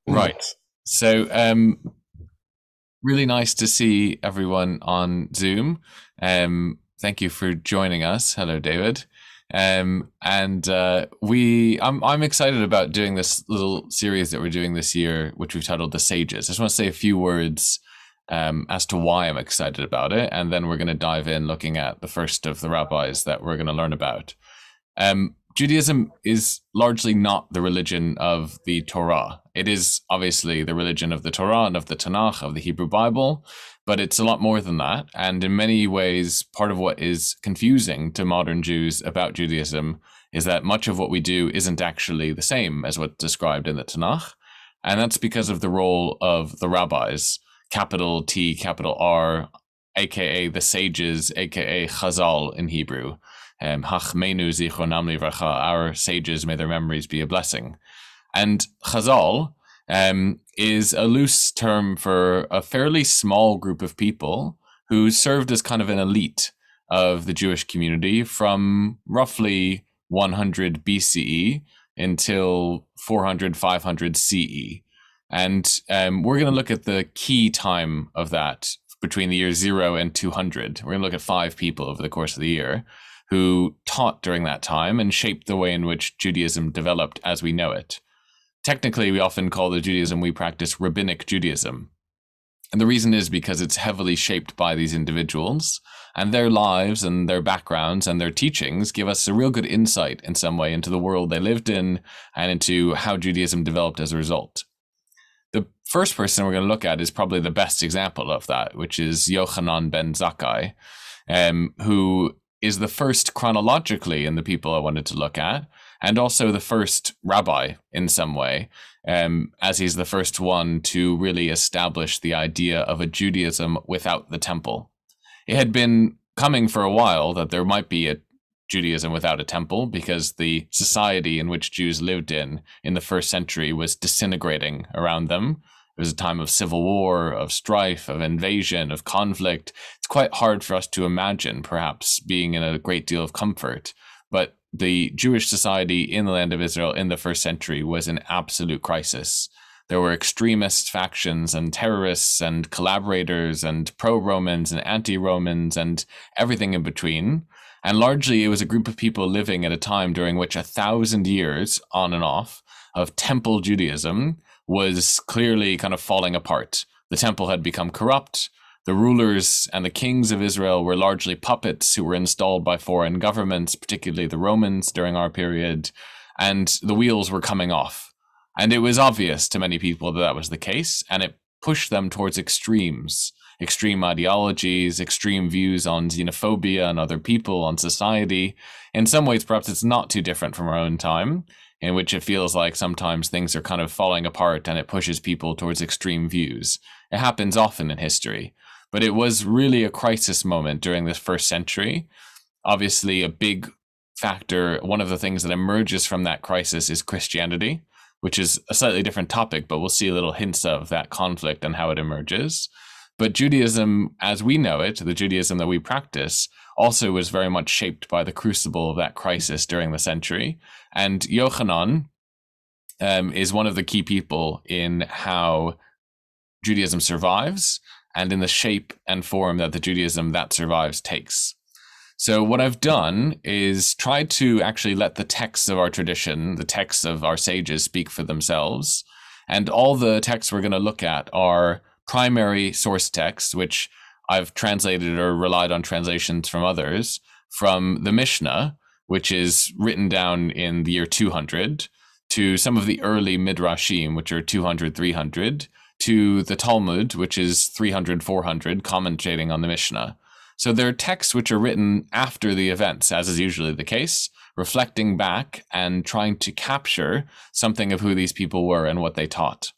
Right. So, really nice to see everyone on Zoom. Thank you for joining us. Hello, David. And I'm excited about doing this little series that we're doing this year, which we've titled "The Sages." I just want to say a few words as to why I'm excited about it, and then we're going to dive in, looking at the first of the rabbis that we're going to learn about. Judaism is largely not the religion of the Torah. It is obviously the religion of the Torah and of the Tanakh, of the Hebrew Bible, but it's a lot more than that. And in many ways, part of what is confusing to modern Jews about Judaism is that much of what we do isn't actually the same as what's described in the Tanakh. And that's because of the role of the rabbis, capital T, capital R, aka the sages, aka Ḥazal in Hebrew. Hachmenu zichronam livracha, our sages, may their memories be a blessing. And Ḥazal is a loose term for a fairly small group of people who served as kind of an elite of the Jewish community from roughly 100 BCE until 400, 500 CE. And we're going to look at the key time of that between the years 0 and 200. We're going to look at 5 people over the course of the year who taught during that time and shaped the way in which Judaism developed as we know it. Technically, we often call the Judaism we practice rabbinic Judaism. And the reason is because it's heavily shaped by these individuals, and their lives and their backgrounds and their teachings give us a real good insight in some way into the world they lived in and into how Judaism developed as a result. The first person we're going to look at is probably the best example of that, which is Yochanan Ben Zakai, who is the first chronologically in the people I wanted to look at, and also the first rabbi in some way, as he's the first one to really establish the idea of a Judaism without the temple. It had been coming for a while that there might be a Judaism without a temple, because the society in which Jews lived in the first century was disintegrating around them. It was a time of civil war, of strife, of invasion, of conflict. It's quite hard for us to imagine, perhaps, being in a great deal of comfort. But the Jewish society in the land of Israel in the first century was in absolute crisis. There were extremist factions and terrorists and collaborators and pro-Romans and anti-Romans and everything in between. And largely it was a group of people living at a time during which 1,000 years on and off of temple Judaism was clearly kind of falling apart. The temple had become corrupt. The rulers and the kings of Israel were largely puppets who were installed by foreign governments, particularly the Romans during our period, and the wheels were coming off. And it was obvious to many people that that was the case, and it pushed them towards extremes, extreme ideologies, extreme views on xenophobia and other people, on society. In some ways, perhaps it's not too different from our own time, in which it feels like sometimes things are kind of falling apart and it pushes people towards extreme views. It happens often in history, but it was really a crisis moment during this first century. Obviously, a big factor, one of the things that emerges from that crisis is Christianity, which is a slightly different topic, but we'll see little hints of that conflict and how it emerges. But Judaism, as we know it, the Judaism that we practice, also was very much shaped by the crucible of that crisis during the century. And Yochanan is one of the key people in how Judaism survives and in the shape and form that the Judaism that survives takes. So what I've done is tried to actually let the texts of our tradition, the texts of our sages, speak for themselves. And all the texts we're going to look at are primary source texts, which I've translated or relied on translations from others, from the Mishnah, which is written down in the year 200, to some of the early Midrashim, which are 200, 300, to the Talmud, which is 300, 400, commentating on the Mishnah. So there are texts which are written after the events, as is usually the case, reflecting back and trying to capture something of who these people were and what they taught.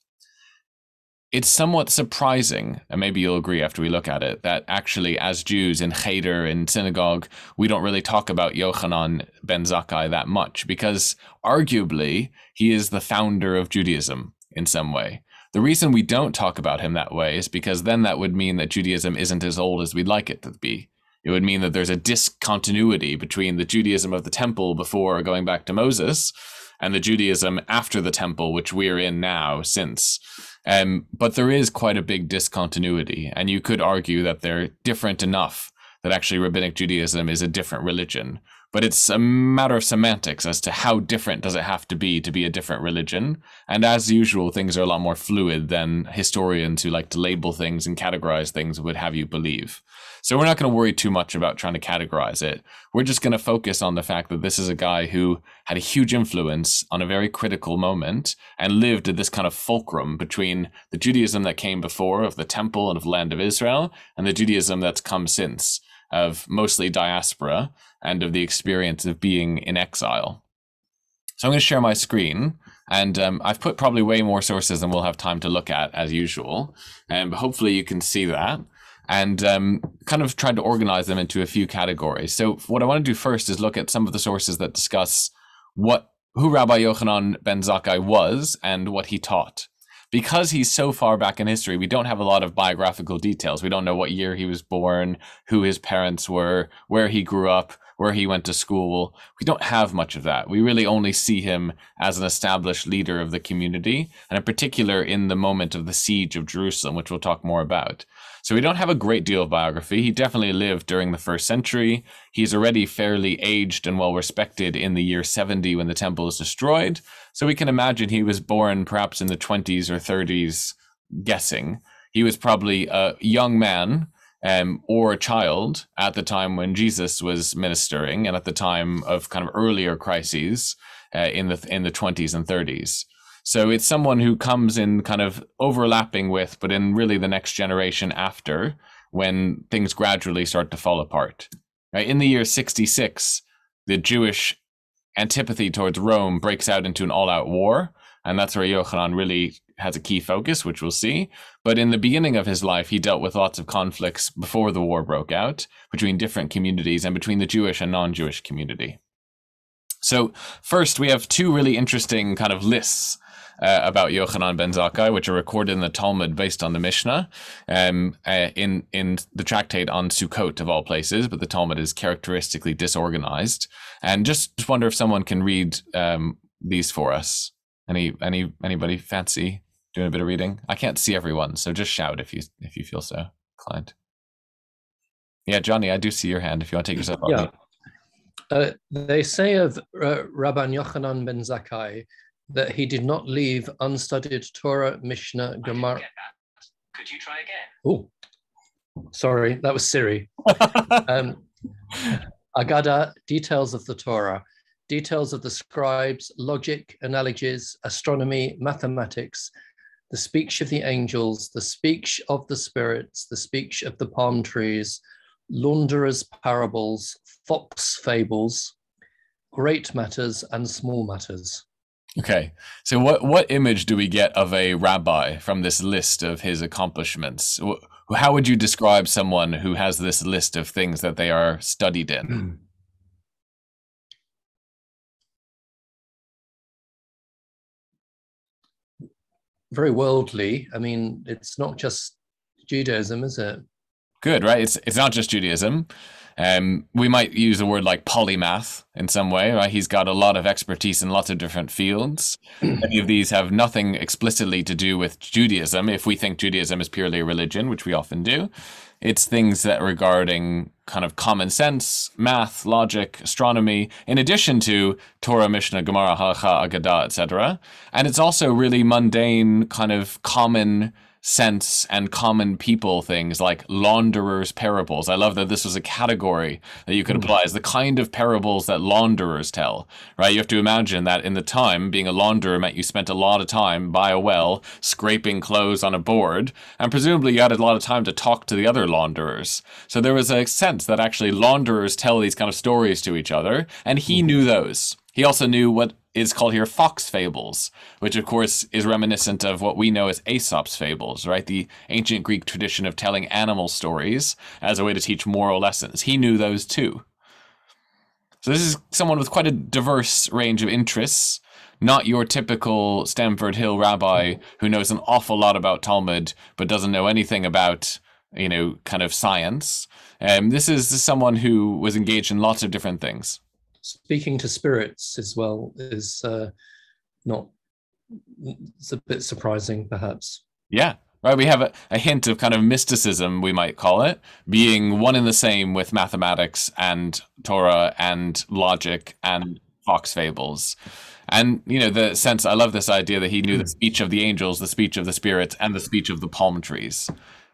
It's somewhat surprising, and maybe you'll agree after we look at it, that actually as Jews in Cheder, in synagogue, we don't really talk about Yochanan Ben Zakai that much, because arguably he is the founder of Judaism in some way. The reason we don't talk about him that way is because then that would mean that Judaism isn't as old as we'd like it to be. It would mean that there's a discontinuity between the Judaism of the temple before going back to Moses and the Judaism after the temple, which we're in now since. But there is quite a big discontinuity, and you could argue that they're different enough that actually Rabbinic Judaism is a different religion. But it's a matter of semantics as to how different does it have to be a different religion. And as usual, things are a lot more fluid than historians who like to label things and categorize things would have you believe. So we're not going to worry too much about trying to categorize it. We're just going to focus on the fact that this is a guy who had a huge influence on a very critical moment and lived at this kind of fulcrum between the Judaism that came before of the temple and of the land of Israel and the Judaism that's come since of mostly diaspora and of the experience of being in exile. So I'm going to share my screen, and I've put probably way more sources than we'll have time to look at as usual, but hopefully you can see that, and kind of tried to organize them into a few categories. So what I want to do first is look at some of the sources that discuss who Rabbi Yochanan Ben Zakai was and what he taught. Because he's so far back in history, we don't have a lot of biographical details. We don't know what year he was born, who his parents were, where he grew up, where he went to school. We don't have much of that. We really only see him as an established leader of the community, and in particular in the moment of the siege of Jerusalem, which we'll talk more about. So we don't have a great deal of biography. He definitely lived during the first century. He's already fairly aged and well respected in the year 70 when the temple is destroyed. So we can imagine he was born perhaps in the 20s or 30s, guessing. He was probably a young man or a child at the time when Jesus was ministering and at the time of kind of earlier crises in the 20s and 30s. So it's someone who comes in kind of overlapping with, but in really the next generation after, when things gradually start to fall apart. In the year 66, the Jewish antipathy towards Rome breaks out into an all-out war, and that's where Yochanan really has a key focus, which we'll see. But in the beginning of his life, he dealt with lots of conflicts before the war broke out between different communities and between the Jewish and non-Jewish community. So first, we have two really interesting kind of lists about Yochanan Ben Zakai, which are recorded in the Talmud based on the Mishnah, in the tractate on Sukkot of all places, but the Talmud is characteristically disorganized. And just wonder if someone can read these for us. Anybody fancy doing a bit of reading? I can't see everyone, so just shout if you feel so inclined. Yeah, Johnny, I do see your hand if you want to take yourself off. Yeah. They say of Rabban Yoḥanan Ben Zakai that he did not leave unstudied Torah, Mishnah, Gemara. Could you try again? Oh, sorry, that was Siri. Agada, details of the Torah, details of the scribes, logic, analogies, astronomy, mathematics, the speech of the angels, the speech of the spirits, the speech of the palm trees, launderers' parables, fox fables, great matters and small matters. Okay, so what image do we get of a rabbi from this list of his accomplishments? How would you describe someone who has this list of things that they are studied in? Very worldly. I mean, it's not just Judaism, is it? Good, right? It's not just Judaism. We might use a word like polymath in some way, right? He's got a lot of expertise in lots of different fields. Many of these have nothing explicitly to do with Judaism. If we think Judaism is purely a religion, which we often do, it's things that regarding kind of common sense, math, logic, astronomy, in addition to Torah, Mishnah, Gemara, Halacha, Agadah, etc. And it's also really mundane, kind of common sense and common people things like launderers' parables. I love that this was a category that you could apply as the kind of parables that launderers tell, right? You have to imagine that in the time, being a launderer meant you spent a lot of time by a well scraping clothes on a board, and presumably you had a lot of time to talk to the other launderers. So there was a sense that actually launderers tell these kind of stories to each other, and he knew those. He also knew what is called here fox fables, which of course is reminiscent of what we know as Aesop's fables, right? The ancient Greek tradition of telling animal stories as a way to teach moral lessons. He knew those too. So this is someone with quite a diverse range of interests, not your typical Stamford Hill rabbi who knows an awful lot about Talmud but doesn't know anything about, kind of science. This is someone who was engaged in lots of different things. Speaking to spirits as well is not, it's a bit surprising, perhaps. Yeah. Right, we have a hint of kind of mysticism, we might call it, being one and the same with mathematics and Torah and logic and Fox fables. And, you know, the sense, I love this idea that he knew the speech of the angels, the speech of the spirits, and the speech of the palm trees.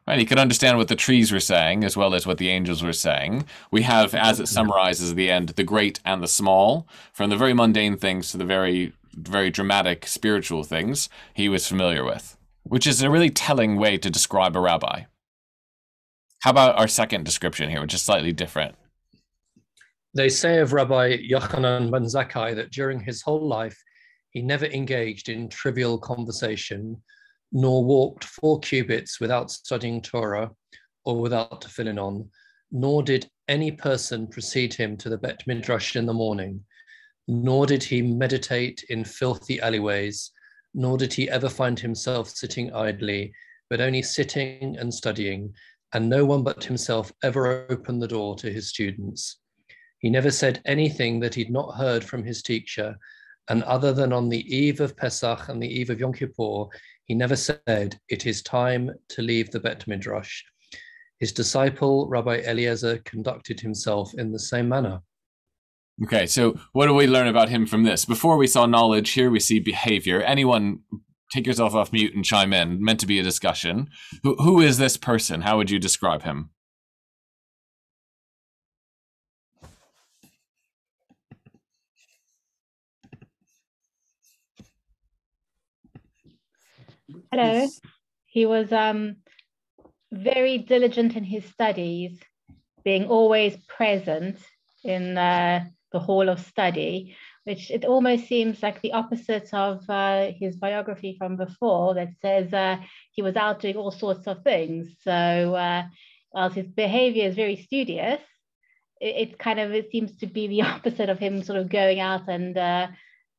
Right, he could understand what the trees were saying as well as what the angels were saying. We have, as it summarizes at the end, the great and the small, from the very mundane things to the very, very dramatic spiritual things he was familiar with, which is a really telling way to describe a rabbi. How about our second description here, which is slightly different? They say of Rabbi Yochanan Ben Zakai that during his whole life, he never engaged in trivial conversation, nor walked 4 cubits without studying Torah or without tefillin on, nor did any person precede him to the Bet Midrash in the morning, nor did he meditate in filthy alleyways, nor did he ever find himself sitting idly, but only sitting and studying, and no one but himself ever opened the door to his students. He never said anything that he'd not heard from his teacher, and other than on the eve of Pesach and the eve of Yom Kippur, he never said, "It is time to leave the Bet Midrash." His disciple, Rabbi Eliezer, conducted himself in the same manner. Okay, so what do we learn about him from this? Before we saw knowledge, here we see behavior. Anyone, take yourself off mute and chime in. Meant to be a discussion. Who is this person? How would you describe him? Hello. He was very diligent in his studies, being always present in the hall of study, which it almost seems like the opposite of his biography from before that says he was out doing all sorts of things. So whilst his behavior is very studious, it seems to be the opposite of him sort of going out and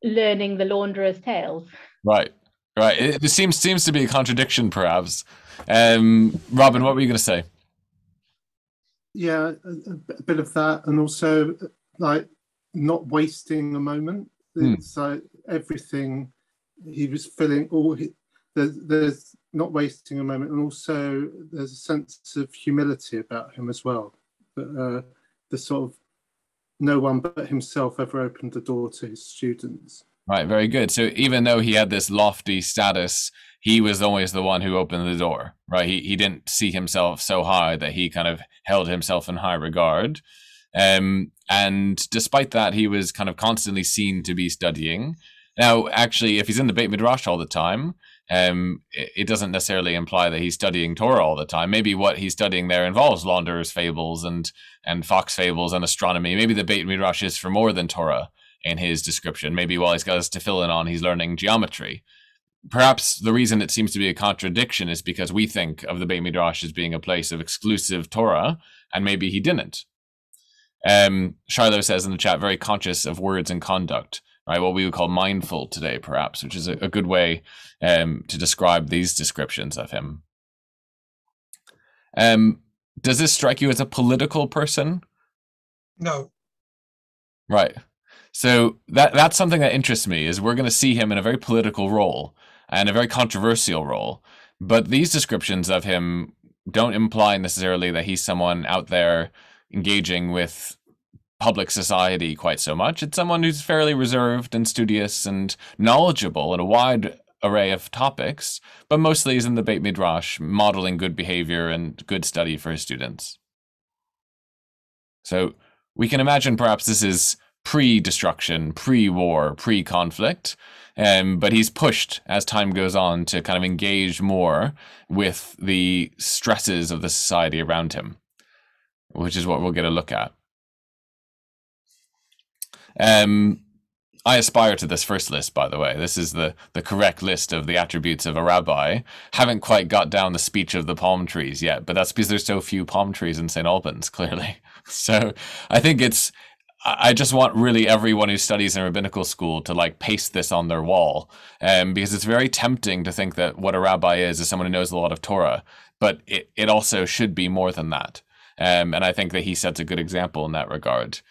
learning the launderer's tales. Right. Right. It seems to be a contradiction, perhaps. Robin, what were you going to say? Yeah, a bit of that, and also like not wasting a moment. So everything he was filling, there's not wasting a moment, and also there's a sense of humility about him as well. But the sort of no one but himself ever opened the door to his students. Right, very good. So even though he had this lofty status, he was always the one who opened the door, right? He didn't see himself so high that he kind of held himself in high regard. And despite that, he was kind of constantly seen to be studying. Now, actually, if he's in the Beit Midrash all the time, it doesn't necessarily imply that he's studying Torah all the time. Maybe what he's studying there involves launderer's fables and fox fables and astronomy. Maybe the Beit Midrash is for more than Torah in his description. Maybe while he's got his tefillin on, he's learning geometry. Perhaps the reason it seems to be a contradiction is because we think of the Beit Midrash as being a place of exclusive Torah, and maybe he didn't. Shiloh says in the chat, very conscious of words and conduct, right? What we would call mindful today, perhaps, which is a good way to describe these descriptions of him. Does this strike you as a political person? No. Right. So that's something that interests me, is we're going to see him in a very political role and a very controversial role. But these descriptions of him don't imply necessarily that he's someone out there engaging with public society quite so much. It's someone who's fairly reserved and studious and knowledgeable in a wide array of topics, but mostly is in the Beit Midrash, modeling good behavior and good study for his students. So we can imagine perhaps this is pre-destruction, pre-war, pre-conflict, but he's pushed as time goes on to kind of engage more with the stresses of the society around him, which is what we'll get a look at. I aspire to this first list, by the way. This is the correct list of the attributes of a rabbi. Haven't quite got down the speech of the palm trees yet, but that's because there's so few palm trees in St. Albans, clearly. So I think I just want really everyone who studies in rabbinical school to like paste this on their wall, because it's very tempting to think that what a rabbi is someone who knows a lot of Torah, but it also should be more than that. And I think that he sets a good example in that regard.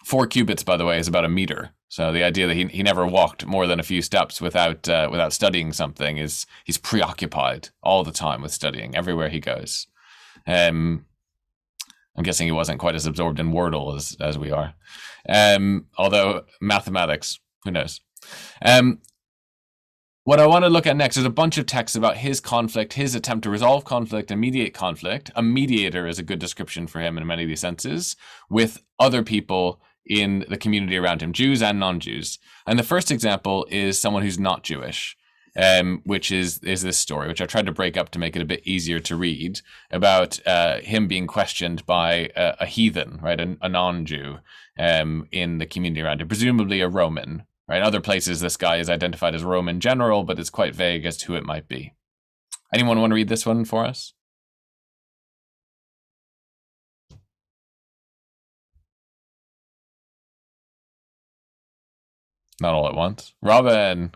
4 cubits, by the way, is about a meter. So the idea that he never walked more than a few steps without studying something is he's preoccupied all the time with studying everywhere he goes. I'm guessing he wasn't quite as absorbed in Wordle as we are. Although mathematics, who knows? What I want to look at next is a bunch of texts about his conflict, his attempt to resolve conflict and mediate conflict. A mediator is a good description for him in many of these senses, with other people in the community around him, Jews and non-Jews. And the first example is someone who's not Jewish, which is this story, which I tried to break up to make it a bit easier to read, about him being questioned by a heathen, right, a non-Jew in the community around him, presumably a Roman. Right, other places this guy is identified as Roman general, but it's quite vague as to who it might be. Anyone want to read this one for us? Not all at once. Rabban.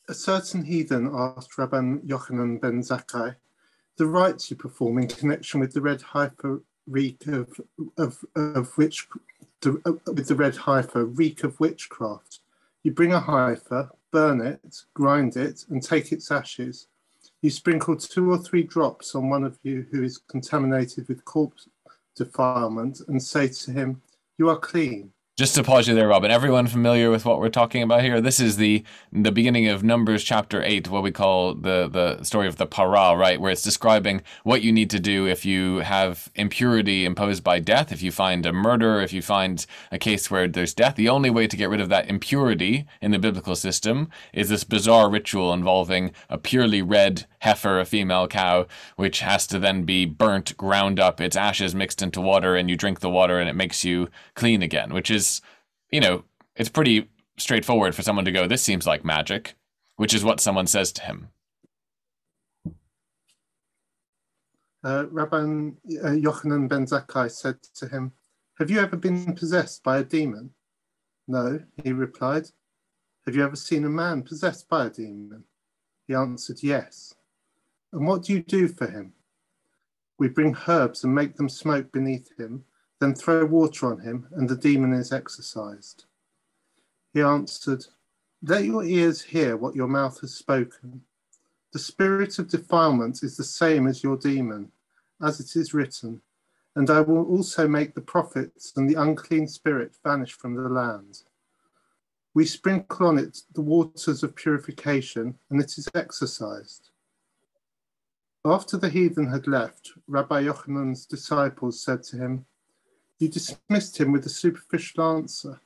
A certain heathen asked Rabban Yoḥanan Ben Zakai, the rites you perform in connection with the red heifer reek with the red heifer reek of witchcraft. You bring a heifer, burn it, grind it, and take its ashes. You sprinkle 2 or 3 drops on one of you who is contaminated with corpse defilement, and say to him, "You are clean." Just to pause you there, Robin. Everyone familiar with what we're talking about here? This is the beginning of Numbers chapter 8, what we call the story of the para, right? Where it's describing what you need to do if you have impurity imposed by death, if you find a murder, if you find a case where there's death. The only way to get rid of that impurity in the biblical system is this bizarre ritual involving a purely red heifer, a female cow, which has to then be burnt, ground up, its ashes mixed into water, and you drink the water and it makes you clean again, which is, it's pretty straightforward for someone to go, this seems like magic, which is what someone says to him. Rabban Yochanan Ben Zakai said to him, "Have you ever been possessed by a demon?" "No," he replied. "Have you ever seen a man possessed by a demon?" He answered, "Yes." "And what do you do for him?" "We bring herbs and make them smoke beneath him, then throw water on him, and the demon is exorcised." He answered, "Let your ears hear what your mouth has spoken. The spirit of defilement is the same as your demon, as it is written, and I will also make the prophets and the unclean spirit vanish from the land. We sprinkle on it the waters of purification, and it is exorcised." After the heathen had left, Rabbi Yochanan's disciples said to him, "You dismissed him with a superficial answer,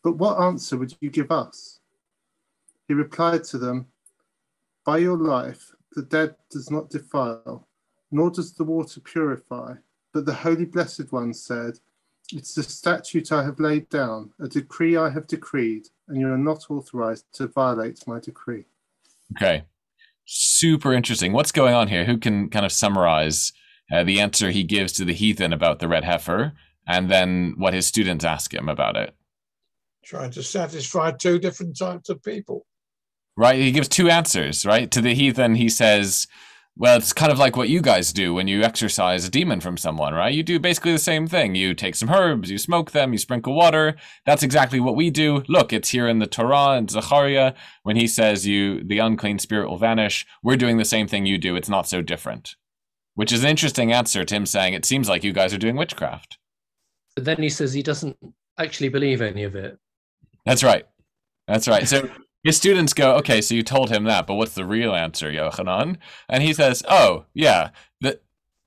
but what answer would you give us?" He replied to them, "By your life, the dead does not defile, nor does the water purify, but the Holy Blessed One said, 'It's the statute I have laid down, a decree I have decreed, and you are not authorized to violate my decree.'" Okay. Super interesting. What's going on here? Who can kind of summarize the answer he gives to the heathen about the red heifer, and then what his students ask him about it? Trying to satisfy 2 different types of people. Right, he gives 2 answers, right? To the heathen, he says, well, it's kind of like what you guys do when you exorcise a demon from someone, right? You do basically the same thing. You take some herbs, you smoke them, you sprinkle water. That's exactly what we do. Look, it's here in the Torah and Zechariah when he says the unclean spirit will vanish. We're doing the same thing you do. It's not so different. Which is an interesting answer to him saying, it seems like you guys are doing witchcraft. But then he says he doesn't actually believe any of it. That's right. That's right. So his students go, okay, so you told him that, but what's the real answer, Yochanan? And he says, oh, yeah.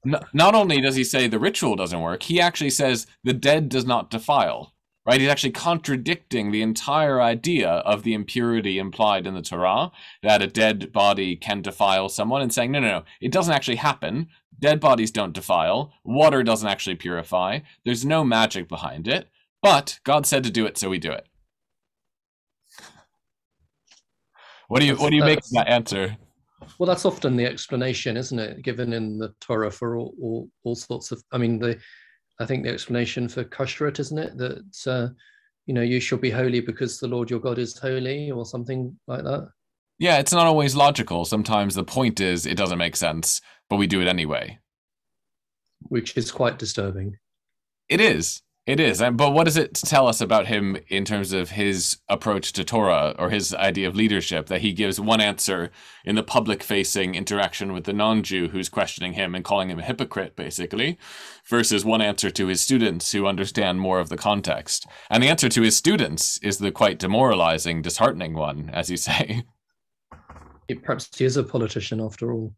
Not only does he say the ritual doesn't work, he actually says the dead does not defile, right? He's actually contradicting the entire idea of the impurity implied in the Torah, that a dead body can defile someone, and saying, no, it doesn't actually happen. Dead bodies don't defile. Water doesn't actually purify. There's no magic behind it, but God said to do it, so we do it. What do you make of that answer? Well, that's often the explanation, isn't it, given in the Torah for all sorts of. I mean, I think the explanation for kashrut, isn't it, that you shall be holy because the Lord your God is holy, or something like that. Yeah, it's not always logical. Sometimes the point is it doesn't make sense, but we do it anyway. which is quite disturbing. It is. It is. But what does it tell us about him in terms of his approach to Torah or his idea of leadership, that he gives one answer in the public-facing interaction with the non-Jew who's questioning him and calling him a hypocrite, basically, versus one answer to his students who understand more of the context? And the answer to his students is the quite demoralizing, disheartening one, as you say. Perhaps he is a politician after all.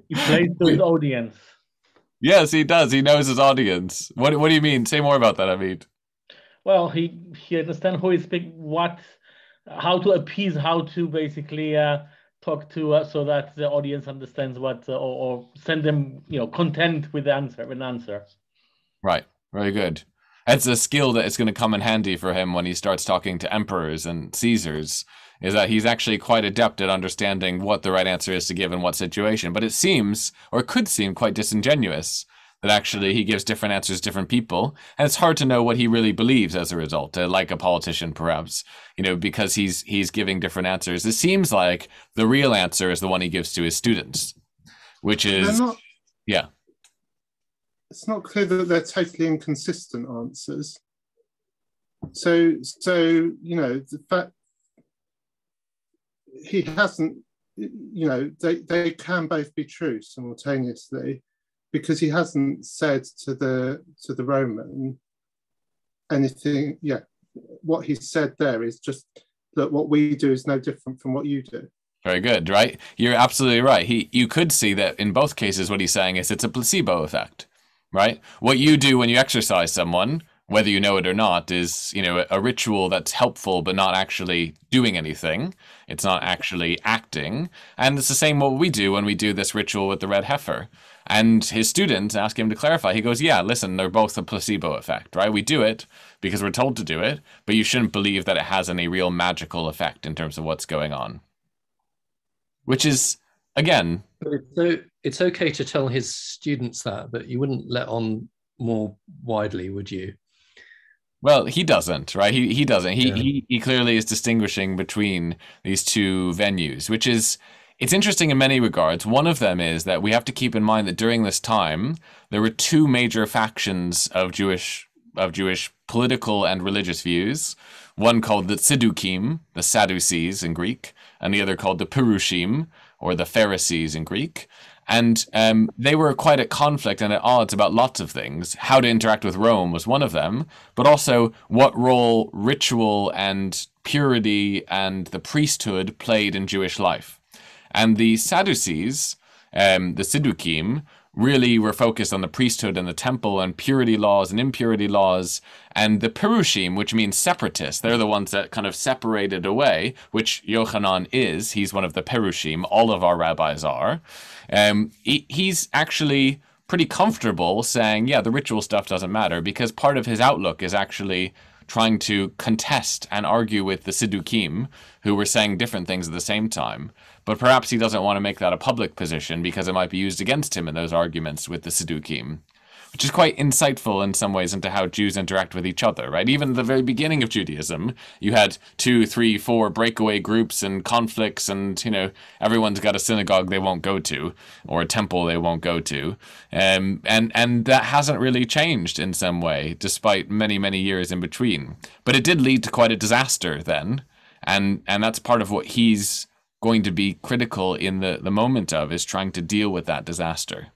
He plays to his audience. Yes, he does. He knows his audience. What do you mean? Say more about that, Amit. Well, he understands who is speaking, how to appease, how to basically talk to so that the audience understands what, or send them, content with an answer. Right. Very good. It's a skill that is going to come in handy for him when he starts talking to emperors and Caesars, is that he's actually quite adept at understanding what the right answer is to give in what situation. But it seems, or could seem, quite disingenuous that actually he gives different answers to different people. And it's hard to know what he really believes as a result, like a politician, perhaps, because he's giving different answers. It seems like the real answer is the one he gives to his students, which is, yeah. It's not clear that they're totally inconsistent answers. So the fact he hasn't, they can both be true simultaneously, because he hasn't said to the Roman anything. Yeah, what he said there is just that what we do is no different from what you do. Very good, right? You're absolutely right. You could see that in both cases what he's saying is it's a placebo effect, right? What you do when you exercise someone, whether you know it or not, is, a ritual that's helpful but not actually doing anything. It's not actually acting. And it's the same what we do when we do this ritual with the red heifer. And his students ask him to clarify. He goes, yeah, listen, they're both a placebo effect, right? We do it because we're told to do it, but you shouldn't believe that it has any real magical effect in terms of what's going on. Which is, again... So it's okay to tell his students that, but you wouldn't let on more widely, would you? Well, he doesn't, right? He doesn't. He clearly is distinguishing between these two venues, which is, it's interesting in many regards. One of them is that we have to keep in mind that during this time, there were two major factions of Jewish political and religious views. One called the Tzedukim, the Sadducees in Greek, and the other called the Perushim, or the Pharisees in Greek. And they were quite at conflict and at odds about lots of things. How to interact with Rome was one of them, but also what role ritual and purity and the priesthood played in Jewish life. And the Sadducees, the Siddukim, really were focused on the priesthood and the temple and purity laws and impurity laws. And the Perushim, which means separatists, they're the ones that kind of separated away, which Yochanan is. He's one of the Perushim. All of our rabbis are. He's actually pretty comfortable saying, yeah, the ritual stuff doesn't matter, because part of his outlook is actually trying to contest and argue with the Siddukim, who were saying different things at the same time. But perhaps he doesn't want to make that a public position because it might be used against him in those arguments with the Siddukim, which is quite insightful in some ways into how Jews interact with each other, right? Even at the very beginning of Judaism, you had 2, 3, 4 breakaway groups and conflicts, and, everyone's got a synagogue they won't go to or a temple they won't go to. And that hasn't really changed in some way, despite many, many years in between. But it did lead to quite a disaster then. And that's part of what he's going to be critical in the moment of, is trying to deal with that disaster.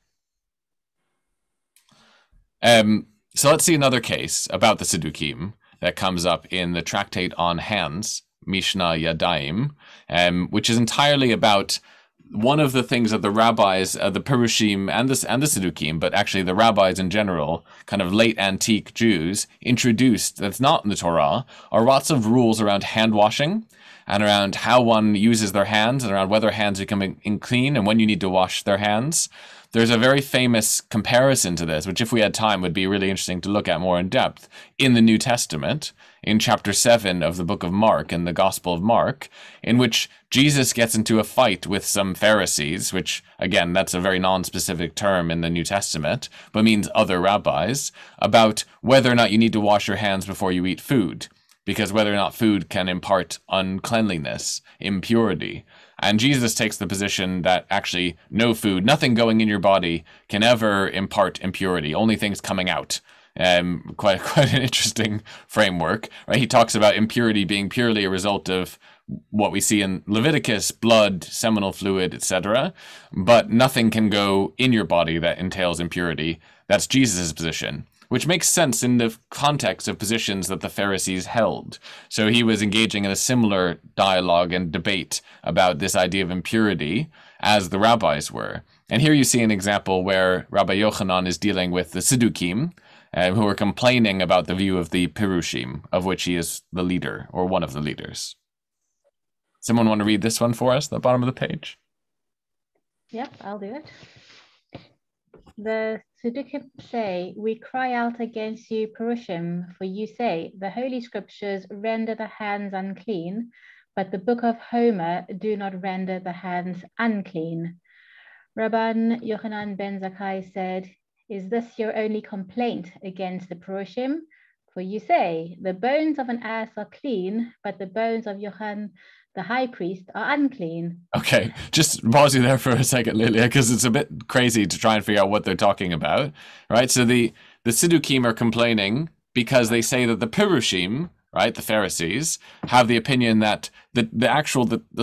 So let's see another case about the Siddukim that comes up in the tractate on hands, Mishnah Yadayim, which is entirely about one of the things that the rabbis, the Perushim and the Siddukim, but actually the rabbis in general, kind of late antique Jews, introduced that's not in the Torah, are lots of rules around hand washing and around how one uses their hands and around whether hands become clean and when you need to wash their hands. There's a very famous comparison to this, which if we had time would be really interesting to look at more in depth, in the New Testament, in chapter 7 of the book of Mark, in the Gospel of Mark, in which Jesus gets into a fight with some Pharisees, which, again, that's a very non-specific term in the New Testament, but means other rabbis, about whether or not you need to wash your hands before you eat food, because whether or not food can impart uncleanliness, impurity. And Jesus takes the position that actually no food, nothing going in your body can ever impart impurity, only things coming out. Quite an interesting framework, right? He talks about impurity being purely a result of what we see in Leviticus, blood, seminal fluid, etc. But nothing can go in your body that entails impurity. That's Jesus' position, which makes sense in the context of positions that the Pharisees held. So he was engaging in a similar dialogue and debate about this idea of impurity as the rabbis were. And here you see an example where Rabbi Yochanan is dealing with the Siddukim, who are complaining about the view of the Pirushim, of which he is the leader, or one of the leaders. Someone want to read this one for us, the bottom of the page? Yep, I'll do it. The Siddukim say, "We cry out against you, Pirushim, for you say, the Holy Scriptures render the hands unclean, but the book of Homer do not render the hands unclean." Rabban Yoḥanan Ben Zakai said, "Is this your only complaint against the Pirushim? For you say, the bones of an ass are clean, but the bones of Yochanan, the high priest, are unclean." Okay, just pause you there for a second, Lilia, because it's a bit crazy to try and figure out what they're talking about, right? So the Siddukim are complaining because they say that the Pirushim, right, the Pharisees, have the opinion that the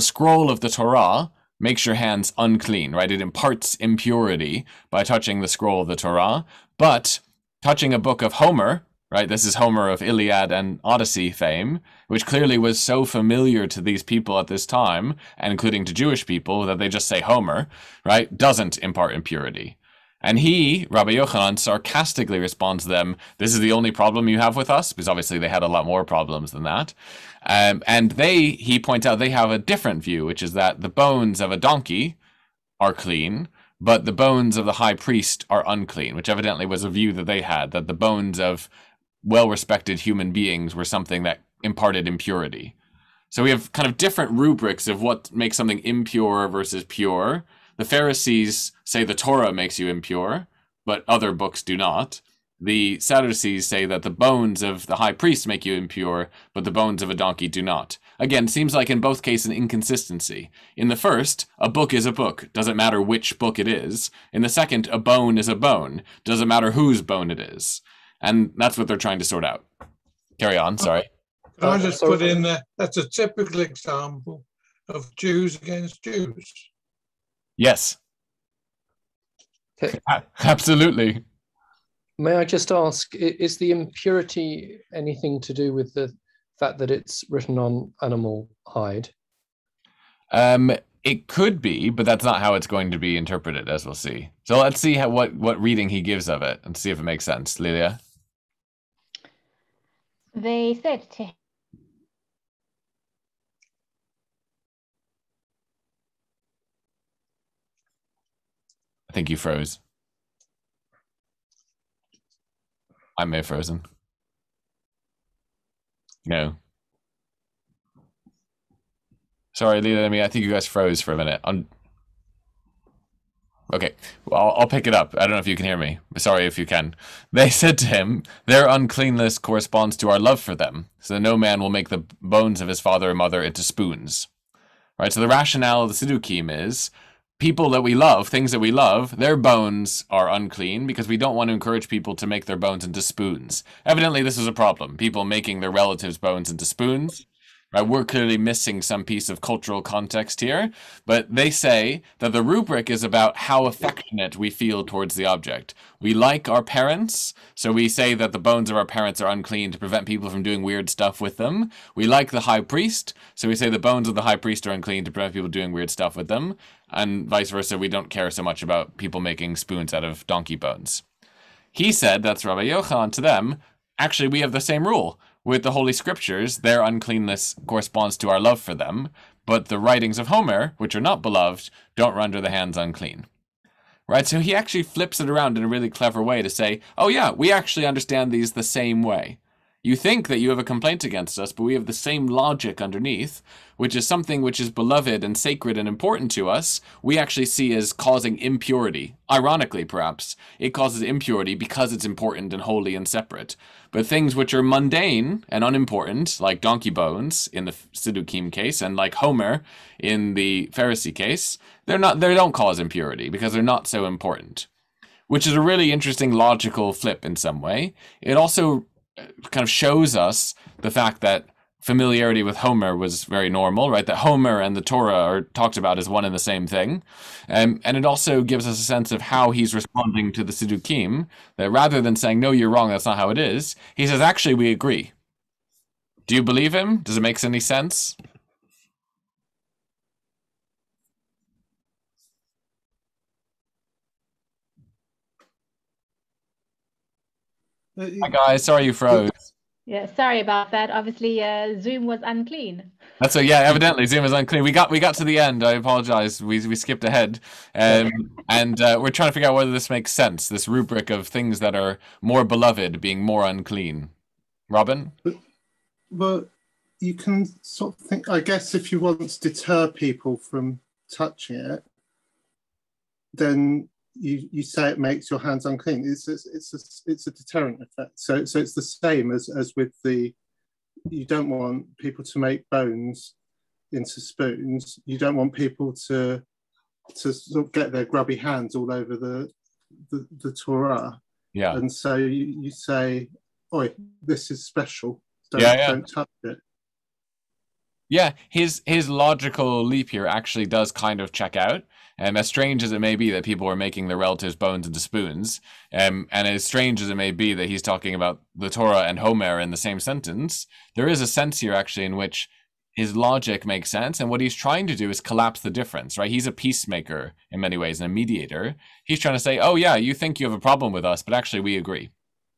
scroll of the Torah makes your hands unclean, right? It imparts impurity by touching the scroll of the Torah, but touching a book of Homer, right? This is Homer of Iliad and Odyssey fame, which clearly was so familiar to these people at this time, and including to Jewish people, that they just say Homer, right? Doesn't impart impurity. And he, Rabbi Yochanan, sarcastically responds to them, "This is the only problem you have with us?" Because obviously they had a lot more problems than that. And he points out, they have a different view, which is that the bones of a donkey are clean, but the bones of the high priest are unclean, which evidently was a view that they had, that the bones of well-respected human beings were something that imparted impurity. So we have kind of different rubrics of what makes something impure versus pure. The Pharisees say the Torah makes you impure, but other books do not. The Sadducees say that the bones of the high priest make you impure, but the bones of a donkey do not. Again, seems like in both cases an inconsistency. In the first, a book is a book. Doesn't matter which book it is. In the second, a bone is a bone. Doesn't matter whose bone it is. And that's what they're trying to sort out. Carry on, sorry. Can I just put in there, that's a typical example of Jews against Jews. Yes. Absolutely. May I just ask, is the impurity anything to do with the fact that it's written on animal hide? It could be, but that's not how it's going to be interpreted, as we'll see. So let's see what reading he gives of it and see if it makes sense. Lilia? They said to him, I think you froze. I may have frozen. No. Sorry, Lila, I think you guys froze for a minute. Okay, well, I'll pick it up. I don't know if you can hear me. Sorry if you can. They said to him, "Their uncleanness corresponds to our love for them, so that no man will make the bones of his father or mother into spoons." Right, so the rationale of the Siddukim is, people that we love, things that we love, their bones are unclean because we don't want to encourage people to make their bones into spoons. Evidently, this is a problem. People making their relatives' bones into spoons. Right? We're clearly missing some piece of cultural context here, but they say that the rubric is about how affectionate we feel towards the object. We like our parents, so we say that the bones of our parents are unclean to prevent people from doing weird stuff with them. We like the high priest, so we say the bones of the high priest are unclean to prevent people doing weird stuff with them, and vice versa. We don't care so much about people making spoons out of donkey bones. He said, that's Rabbi Yochanan, to them, actually we have the same rule. With the Holy Scriptures, their uncleanness corresponds to our love for them, but the writings of Homer, which are not beloved, don't render the hands unclean. Right? So he actually flips it around in a really clever way to say, oh yeah, we actually understand these the same way. You think that you have a complaint against us, but we have the same logic underneath, which is something which is beloved and sacred and important to us, we actually see as causing impurity. Ironically, perhaps, it causes impurity because it's important and holy and separate. But things which are mundane and unimportant, like donkey bones in the Siddukim case, and like Homer in the Pharisee case, they don't cause impurity because they're not so important. Which is a really interesting logical flip in some way. It also kind of shows us the fact that familiarity with Homer was very normal, right? That Homer and the Torah are talked about as one and the same thing. And it also gives us a sense of how he's responding to the Siddukim, that rather than saying, no, you're wrong, that's not how it is, he says, actually, we agree. Do you believe him? Does it make any sense? Hi guys, sorry you froze. Yeah, sorry about that. Obviously, Zoom was unclean. That's yeah. Evidently, Zoom was unclean. We got to the end. I apologize. We skipped ahead, and we're trying to figure out whether this makes sense. This rubric of things that are more beloved being more unclean. Robin? Well, you can sort of think. I guess if you want to deter people from touching it, then you say it makes your hands unclean. It's a deterrent effect. So it's the same as with the, you don't want people to make bones into spoons. You don't want people to sort of get their grubby hands all over the Torah. Yeah. And so you say, "Oi, this is special. Don't touch it." Yeah, his logical leap here actually does kind of check out. As strange as it may be that people are making their relatives' bones into spoons, and as strange as it may be that he's talking about the Torah and Homer in the same sentence, there is a sense here actually in which his logic makes sense, and what he's trying to do is collapse the difference, right? He's a peacemaker in many ways and a mediator. He's trying to say, oh yeah, you think you have a problem with us, but actually we agree,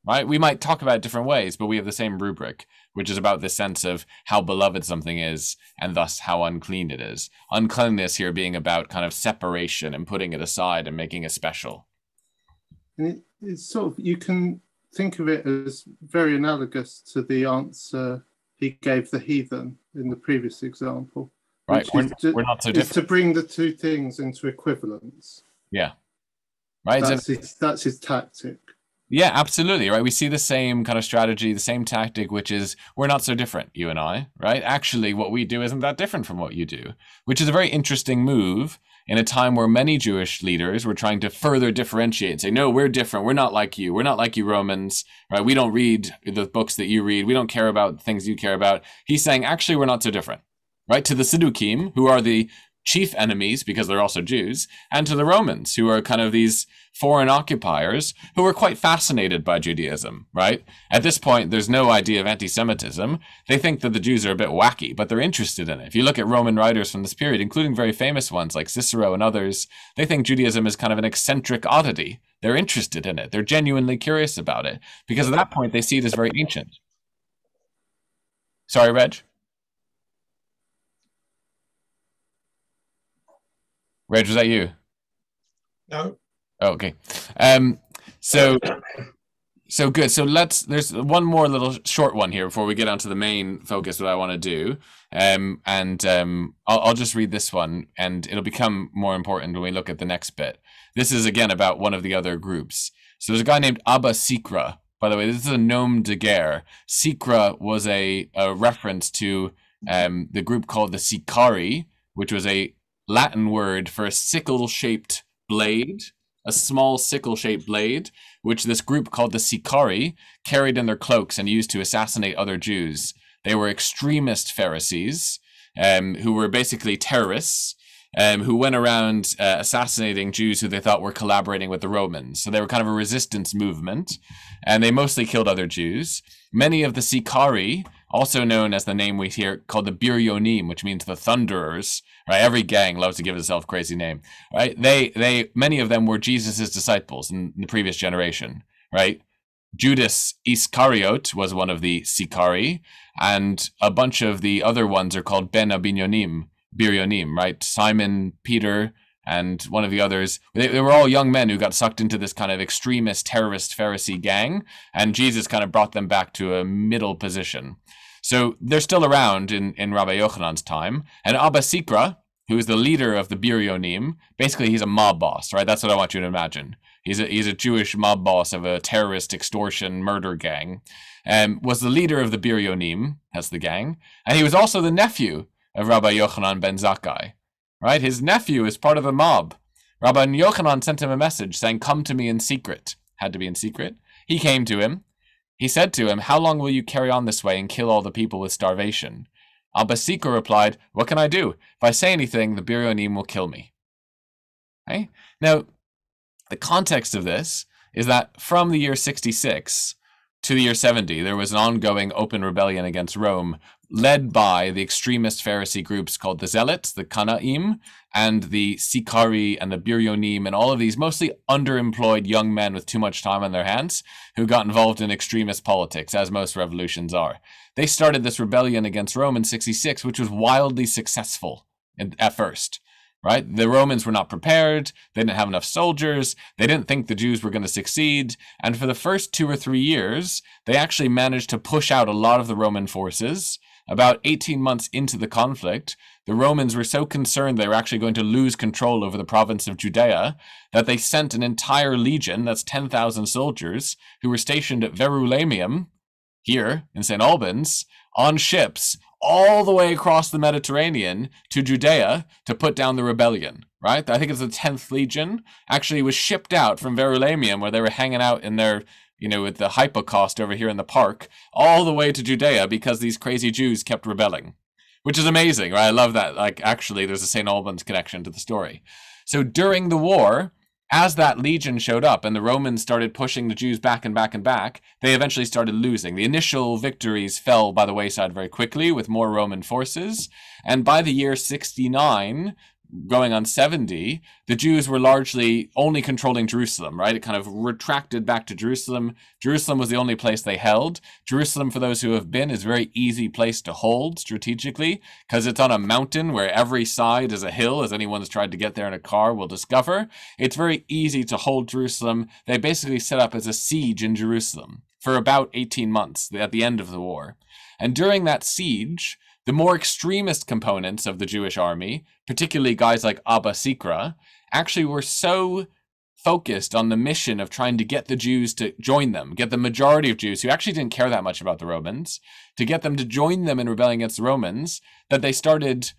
right? We might talk about it different ways, but we have the same rubric, which is about this sense of how beloved something is and thus how unclean it is. Uncleanness here being about kind of separation and putting it aside and making it special. And it's sort of, you can think of it as very analogous to the answer he gave the heathen in the previous example. Right, we're not so different. It's to bring the two things into equivalence. Yeah. Right. That's his tactic. Yeah, absolutely, right? We see the same kind of strategy, the same tactic, which is we're not so different, you and I, right? Actually, what we do isn't that different from what you do, which is a very interesting move in a time where many Jewish leaders were trying to further differentiate and say, no, we're different. We're not like you. We're not like you Romans, right? We don't read the books that you read. We don't care about things you care about. He's saying, actually, we're not so different, right? To the Siddukim, who are the chief enemies because they're also Jews, and to the Romans, who are kind of these foreign occupiers who are quite fascinated by Judaism, right? At this point, there's no idea of anti-Semitism. They think that the Jews are a bit wacky, but they're interested in it. If you look at Roman writers from this period, including very famous ones like Cicero and others, they think Judaism is kind of an eccentric oddity. They're interested in it. They're genuinely curious about it because at that point, they see it as very ancient. Sorry, Reg? Reg, was that you? No. Oh, okay. So good. So there's one more little short one here before we get onto the main focus, what I want to do. I'll just read this one and it'll become more important when we look at the next bit. This is again about one of the other groups. So there's a guy named Abba Sikra. By the way, this is a nom de guerre. Sikra was a reference to the group called the Sicari, which was a Latin word for a sickle-shaped blade, a small sickle-shaped blade, which this group called the Sicari carried in their cloaks and used to assassinate other Jews. They were extremist Pharisees who were basically terrorists who went around assassinating Jews who they thought were collaborating with the Romans. So they were kind of a resistance movement, and they mostly killed other Jews. Many of the Sicari, also known as the name we hear called the Biryonim, which means the Thunderers, right? Every gang loves to give itself a crazy name, right? Many of them were Jesus's disciples in the previous generation, right? Judas Iscariot was one of the Sicari, and a bunch of the other ones are called Ben Abinyonim, Biryonim, right? Simon Peter and one of the others. They were all young men who got sucked into this kind of extremist terrorist Pharisee gang, and Jesus kind of brought them back to a middle position. So they're still around in Rabbi Yohanan's time, and Abba Sikra, who is the leader of the Biryonim, basically he's a mob boss, right? That's what I want you to imagine. He's a Jewish mob boss of a terrorist extortion murder gang, was the leader of the Biryonim, that's the gang, and he was also the nephew of Rabbi Yochanan Ben Zakai, right? His nephew is part of the mob. Rabban Yoḥanan sent him a message saying, "Come to me in secret." Had to be in secret. He came to him. He said to him, "How long will you carry on this way and kill all the people with starvation?" Abba Sikra replied, "What can I do? If I say anything, the Biryonim will kill me." Okay? Now, the context of this is that from the year 66 to the year 70, there was an ongoing open rebellion against Rome, led by the extremist Pharisee groups called the Zealots, the Kanaim, and the Sikari and the Biryonim, and all of these mostly underemployed young men with too much time on their hands who got involved in extremist politics, as most revolutions are. They started this rebellion against Rome in 66, which was wildly successful at first. Right? The Romans were not prepared. They didn't have enough soldiers. They didn't think the Jews were going to succeed. And for the first 2 or 3 years, they actually managed to push out a lot of the Roman forces. About 18 months into the conflict, the Romans were so concerned they were actually going to lose control over the province of Judea that they sent an entire legion, that's 10,000 soldiers, who were stationed at Verulamium, here in St. Albans, on ships all the way across the Mediterranean to Judea to put down the rebellion, right? I think it's the 10th Legion, actually was shipped out from Verulamium, where they were hanging out in their, with the hypocaust over here in the park, all the way to Judea because these crazy Jews kept rebelling, which is amazing, right? I love that. Like, actually, there's a St. Albans connection to the story. So during the war, as that legion showed up and the Romans started pushing the Jews back and back and back, they eventually started losing. The initial victories fell by the wayside very quickly with more Roman forces. And by the year 69, going on 70, the Jews were largely only controlling Jerusalem, right? It kind of retracted back to Jerusalem. Jerusalem was the only place they held. Jerusalem, for those who have been, is a very easy place to hold strategically because it's on a mountain where every side is a hill, as anyone who's tried to get there in a car will discover. It's very easy to hold Jerusalem. They basically set up as a siege in Jerusalem for about 18 months at the end of the war. And during that siege, the more extremist components of the Jewish army, particularly guys like Abba Sikra, actually were so focused on the mission of trying to get the Jews to join them, get the majority of Jews who actually didn't care that much about the Romans, to get them to join them in rebelling against the Romans, that they started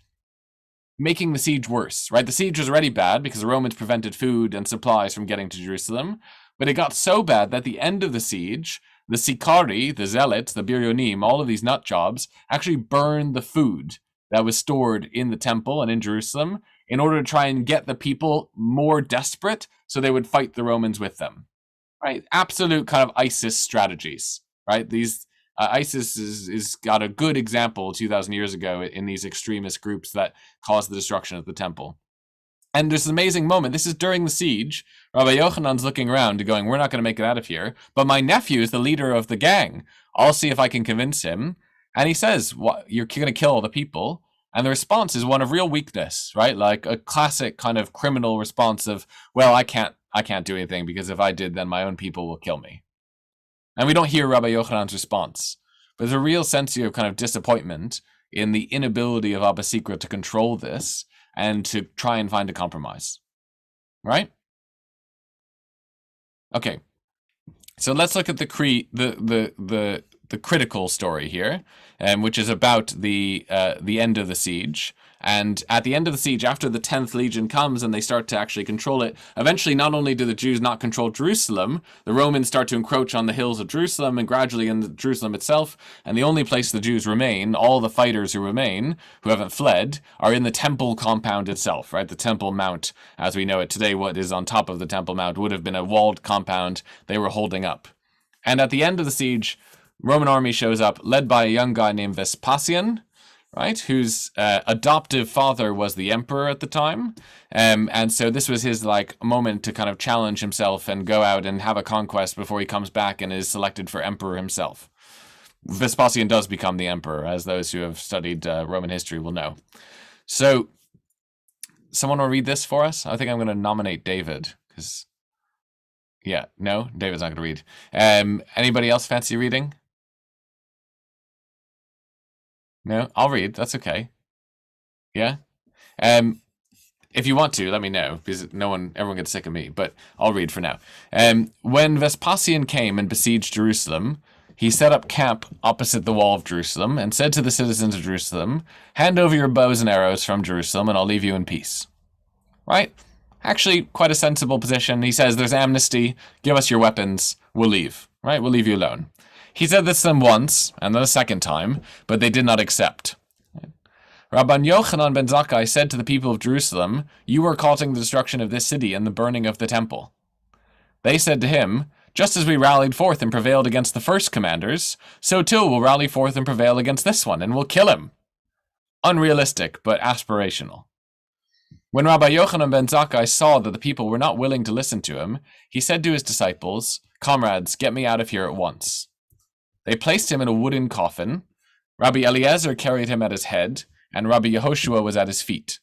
making the siege worse, right? The siege was already bad because the Romans prevented food and supplies from getting to Jerusalem, but it got so bad that at the end of the siege, the Sikari, the Zealots, the Biryonim, all of these nut jobs actually burned the food that was stored in the temple and in Jerusalem in order to try and get the people more desperate so they would fight the Romans with them, right? Absolute kind of ISIS strategies, right? These ISIS is got a good example 2,000 years ago in these extremist groups that caused the destruction of the temple. And there's an amazing moment. This is during the siege. Rabbi Yochanan's looking around and going, we're not going to make it out of here. But my nephew is the leader of the gang. I'll see if I can convince him. And he says, "What? You're going to kill all the people?" And the response is one of real weakness, right? Like a classic kind of criminal response of, well, I can't do anything because if I did, then my own people will kill me. And we don't hear Rabbi Yochanan's response. But there's a real sense of kind of disappointment in the inability of Abba Sikra to control this and to try and find a compromise, right? Okay, so let's look at the critical story here, which is about the end of the siege. And at the end of the siege, after the 10th Legion comes and they start to actually control it, eventually not only do the Jews not control Jerusalem, the Romans start to encroach on the hills of Jerusalem and gradually in Jerusalem itself. And the only place the Jews remain, all the fighters who remain, who haven't fled, are in the temple compound itself, right? The Temple Mount, as we know it today, what is on top of the Temple Mount would have been a walled compound they were holding up. And at the end of the siege, Roman army shows up, led by a young guy named Vespasian, right, whose adoptive father was the emperor at the time. And so this was his moment to kind of challenge himself and go out and have a conquest before he comes back and is selected for emperor himself. Vespasian does become the emperor, as those who have studied Roman history will know. So someone will read this for us? I think I'm going to nominate David because, yeah, no, David's not going to read. Anybody else fancy reading? No, I'll read. That's okay. Yeah. If you want to, let me know, because everyone gets sick of me, but I'll read for now. When Vespasian came and besieged Jerusalem, he set up camp opposite the wall of Jerusalem and said to the citizens of Jerusalem, "Hand over your bows and arrows from Jerusalem, and I'll leave you in peace." Right? Actually, quite a sensible position. He says, there's amnesty, give us your weapons, we'll leave. Right? We'll leave you alone. He said this to them once, and then a second time, but they did not accept. Rabban Yoḥanan Ben Zakai said to the people of Jerusalem, "You are causing the destruction of this city and the burning of the temple." They said to him, "Just as we rallied forth and prevailed against the first commanders, so too we'll rally forth and prevail against this one, and we'll kill him." Unrealistic, but aspirational. When Rabbi Yochanan Ben Zakai saw that the people were not willing to listen to him, he said to his disciples, "Comrades, get me out of here at once." They placed him in a wooden coffin. Rabbi Eliezer carried him at his head, and Rabbi Yehoshua was at his feet.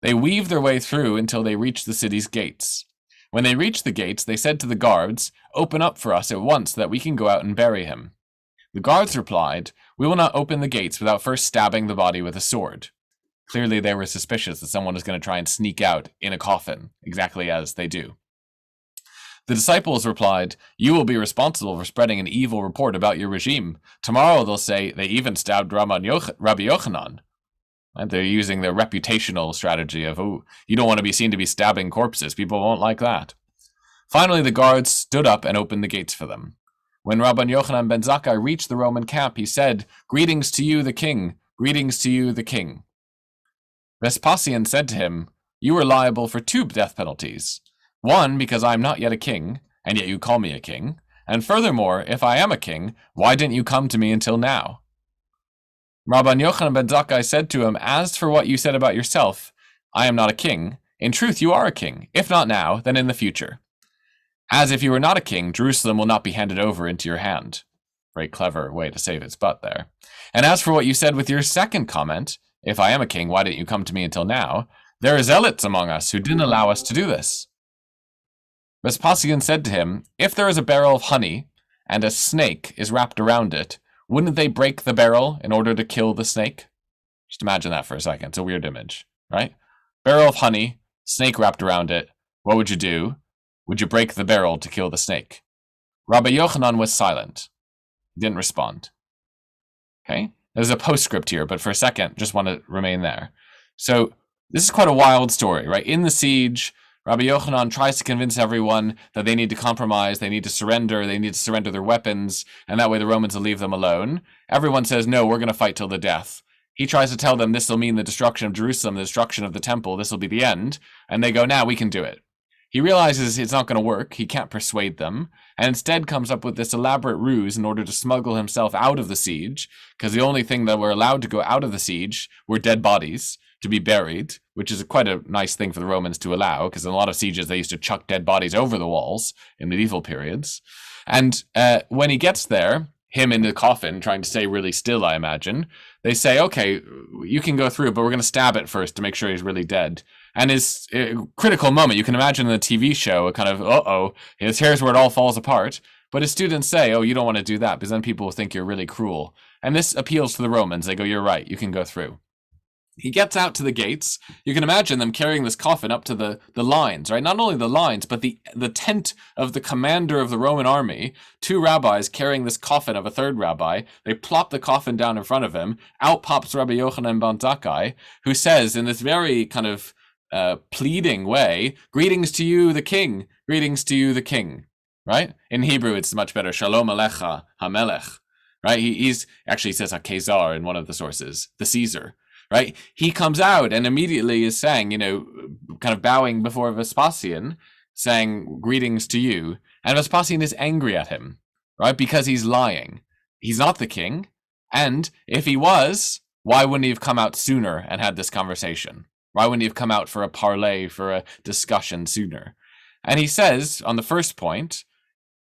They weaved their way through until they reached the city's gates. When they reached the gates, they said to the guards, "Open up for us at once so that we can go out and bury him." The guards replied, "We will not open the gates without first stabbing the body with a sword." Clearly they were suspicious that someone was going to try and sneak out in a coffin, exactly as they do. The disciples replied, "You will be responsible for spreading an evil report about your regime. Tomorrow they'll say they even stabbed Rabbi Yochanan." And they're using their reputational strategy of, "Oh, you don't want to be seen to be stabbing corpses. People won't like that." Finally, the guards stood up and opened the gates for them. When Rabban Yoḥanan Ben Zakai reached the Roman camp, he said, "Greetings to you, the king. Greetings to you, the king." Vespasian said to him, "You are liable for 2 death penalties. One, because I am not yet a king, and yet you call me a king. And furthermore, if I am a king, why didn't you come to me until now?" Rabban Yochanan Ben Zakai said to him, "As for what you said about yourself, I am not a king. In truth, you are a king. If not now, then in the future. As if you were not a king, Jerusalem will not be handed over into your hand." Very clever way to save its butt there. "And as for what you said with your second comment, if I am a king, why didn't you come to me until now? There are zealots among us who didn't allow us to do this." Vespasian said to him, "If there is a barrel of honey and a snake is wrapped around it, wouldn't they break the barrel in order to kill the snake?" Just imagine that for a second. It's a weird image, right? Barrel of honey, snake wrapped around it. What would you do? Would you break the barrel to kill the snake? Rabbi Yochanan was silent. He didn't respond. Okay? There's a postscript here, but for a second, just want to remain there. So this is quite a wild story, right? In the siege, Rabbi Yochanan tries to convince everyone that they need to compromise, they need to surrender their weapons, and that way the Romans will leave them alone. Everyone says, "No, we're going to fight till the death." He tries to tell them this will mean the destruction of Jerusalem, the destruction of the temple, this will be the end. And they go, "Nah, we can do it." He realizes it's not going to work, he can't persuade them, and instead comes up with this elaborate ruse in order to smuggle himself out of the siege, because the only thing that were allowed to go out of the siege were dead bodies to be buried, which is quite a nice thing for the Romans to allow, because in a lot of sieges they used to chuck dead bodies over the walls in medieval periods. And when he gets there, him in the coffin, trying to stay really still, I imagine, they say, "Okay, you can go through, but we're going to stab it first to make sure he's really dead." And his critical moment, you can imagine in the TV show, a kind of, here's where it all falls apart. But his students say, "Oh, you don't want to do that, because then people will think you're really cruel." And this appeals to the Romans. They go, "You're right, you can go through." He gets out to the gates. You can imagine them carrying this coffin up to the lines, right? Not only the lines, but the tent of the commander of the Roman army. 2 rabbis carrying this coffin of a 3rd rabbi. They plop the coffin down in front of him. Out pops Rabbi Yochanan Ben Zakai, who says in this very kind of pleading way, "Greetings to you, the king. Greetings to you, the king." Right? In Hebrew, it's much better. "Shalom alecha hamelech." Right? He says HaKaisar in one of the sources, the Caesar. Right? He comes out and immediately is saying, kind of bowing before Vespasian, saying, "Greetings to you." And Vespasian is angry at him, right? Because he's lying. He's not the king. And if he was, why wouldn't he have come out sooner and had this conversation? Why wouldn't he have come out for a parley, for a discussion sooner? And he says, on the first point,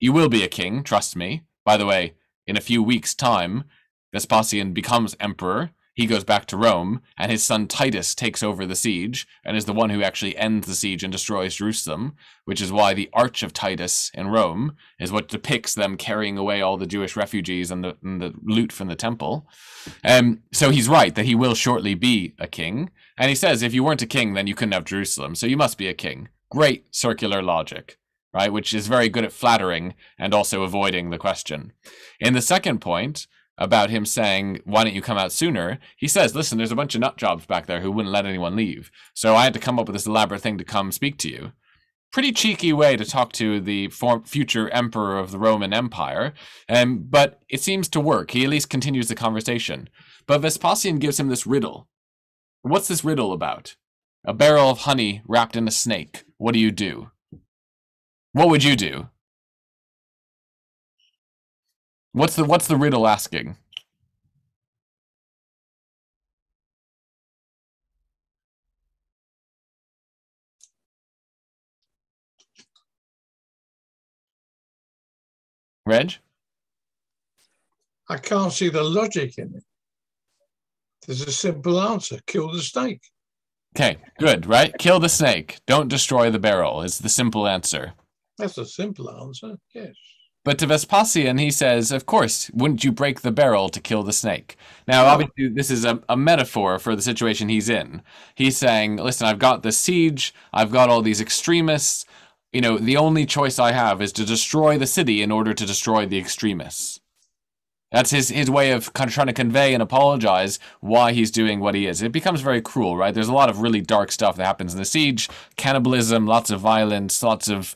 "You will be a king, trust me." By the way, in a few weeks' time, Vespasian becomes emperor. he goes back to Rome, and his son Titus takes over the siege and is the one who actually ends the siege and destroys Jerusalem, which is why the Arch of Titus in Rome is what depicts them carrying away all the Jewish refugees and the loot from the temple. So he's right that he will shortly be a king. And he says, if you weren't a king, then you couldn't have Jerusalem. So you must be a king. Great circular logic, right? Which is very good at flattering and also avoiding the question. In the second point, about him saying, why don't you come out sooner? He says, listen, there's a bunch of nut jobs back there who wouldn't let anyone leave. So I had to come up with this elaborate thing to come speak to you. Pretty cheeky way to talk to the future emperor of the Roman Empire. But it seems to work. He at least continues the conversation. But Vespasian gives him this riddle. What's this riddle about? A barrel of honey wrapped in a snake. What do you do? What would you do? What's the riddle asking? Reg? I can't see the logic in it. There's a simple answer. Kill the snake. Okay, good, right? Kill the snake. Don't destroy the barrel is the simple answer. That's a simple answer, yes. But to Vespasian, he says, of course, wouldn't you break the barrel to kill the snake? Now, obviously, this is a metaphor for the situation he's in. He's saying, listen, I've got the siege. I've got all these extremists. You know, the only choice I have is to destroy the city in order to destroy the extremists. That's his way of kind of trying to convey and apologize why he's doing what he is. It becomes very cruel, right? There's a lot of really dark stuff that happens in the siege. Cannibalism, lots of violence, lots of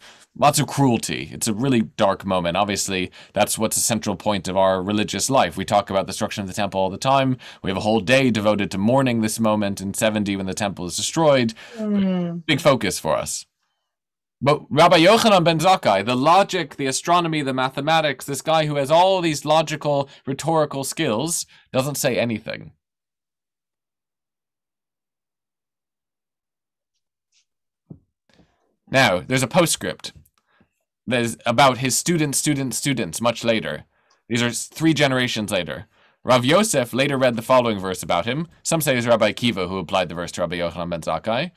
cruelty. It's a really dark moment. Obviously, that's what's a central point of our religious life. We talk about the destruction of the temple all the time. We have a whole day devoted to mourning this moment in 70 when the temple is destroyed. Big focus for us. But Rabbi Yochanan Ben Zakai, the logic, the astronomy, the mathematics, this guy who has all these logical, rhetorical skills, doesn't say anything. Now, there's a postscript. There's about his students much later. These are 3 generations later. Rav Yosef later read the following verse about him. Some say it was Rabbi Akiva who applied the verse to Rabbi Yochanan Ben Zakai.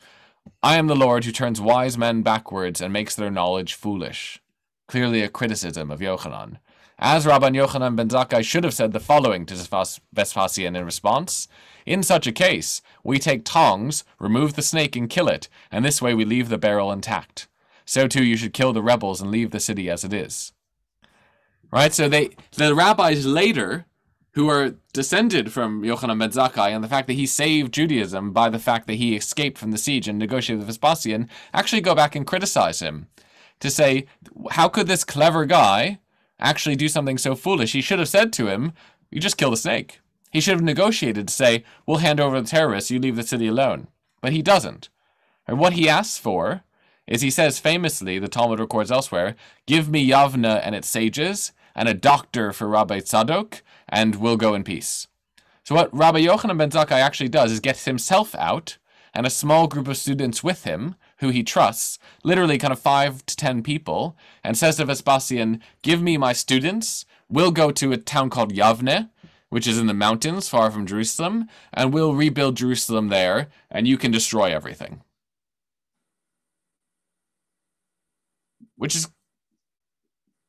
I am the Lord who turns wise men backwards and makes their knowledge foolish. Clearly a criticism of Yochanan. As Rabban Yoḥanan Ben Zakai should have said the following to Vespasian in response. In such a case, we take tongs, remove the snake and kill it, and this way we leave the barrel intact. So too you should kill the rebels and leave the city as it is. Right, so the rabbis later, who are descended from Yochanan Ben Zakai, and the fact that he saved Judaism by the fact that he escaped from the siege and negotiated with Vespasian, actually go back and criticize him. To say, how could this clever guy actually do something so foolish? He should have said to him, you just kill the snake. He should have negotiated to say, we'll hand over the terrorists, you leave the city alone. But he doesn't. And what he asks for is, he says famously, the Talmud records elsewhere, give me Yavna and its sages, and a doctor for Rabbi Tzadok, and we'll go in peace. So what Rabbi Yochanan Ben Zakai actually does is gets himself out, and a small group of students with him, who he trusts, literally kind of 5 to 10 people, and says to Vespasian, give me my students, we'll go to a town called Yavne, which is in the mountains far from Jerusalem, and we'll rebuild Jerusalem there, and you can destroy everything. Which is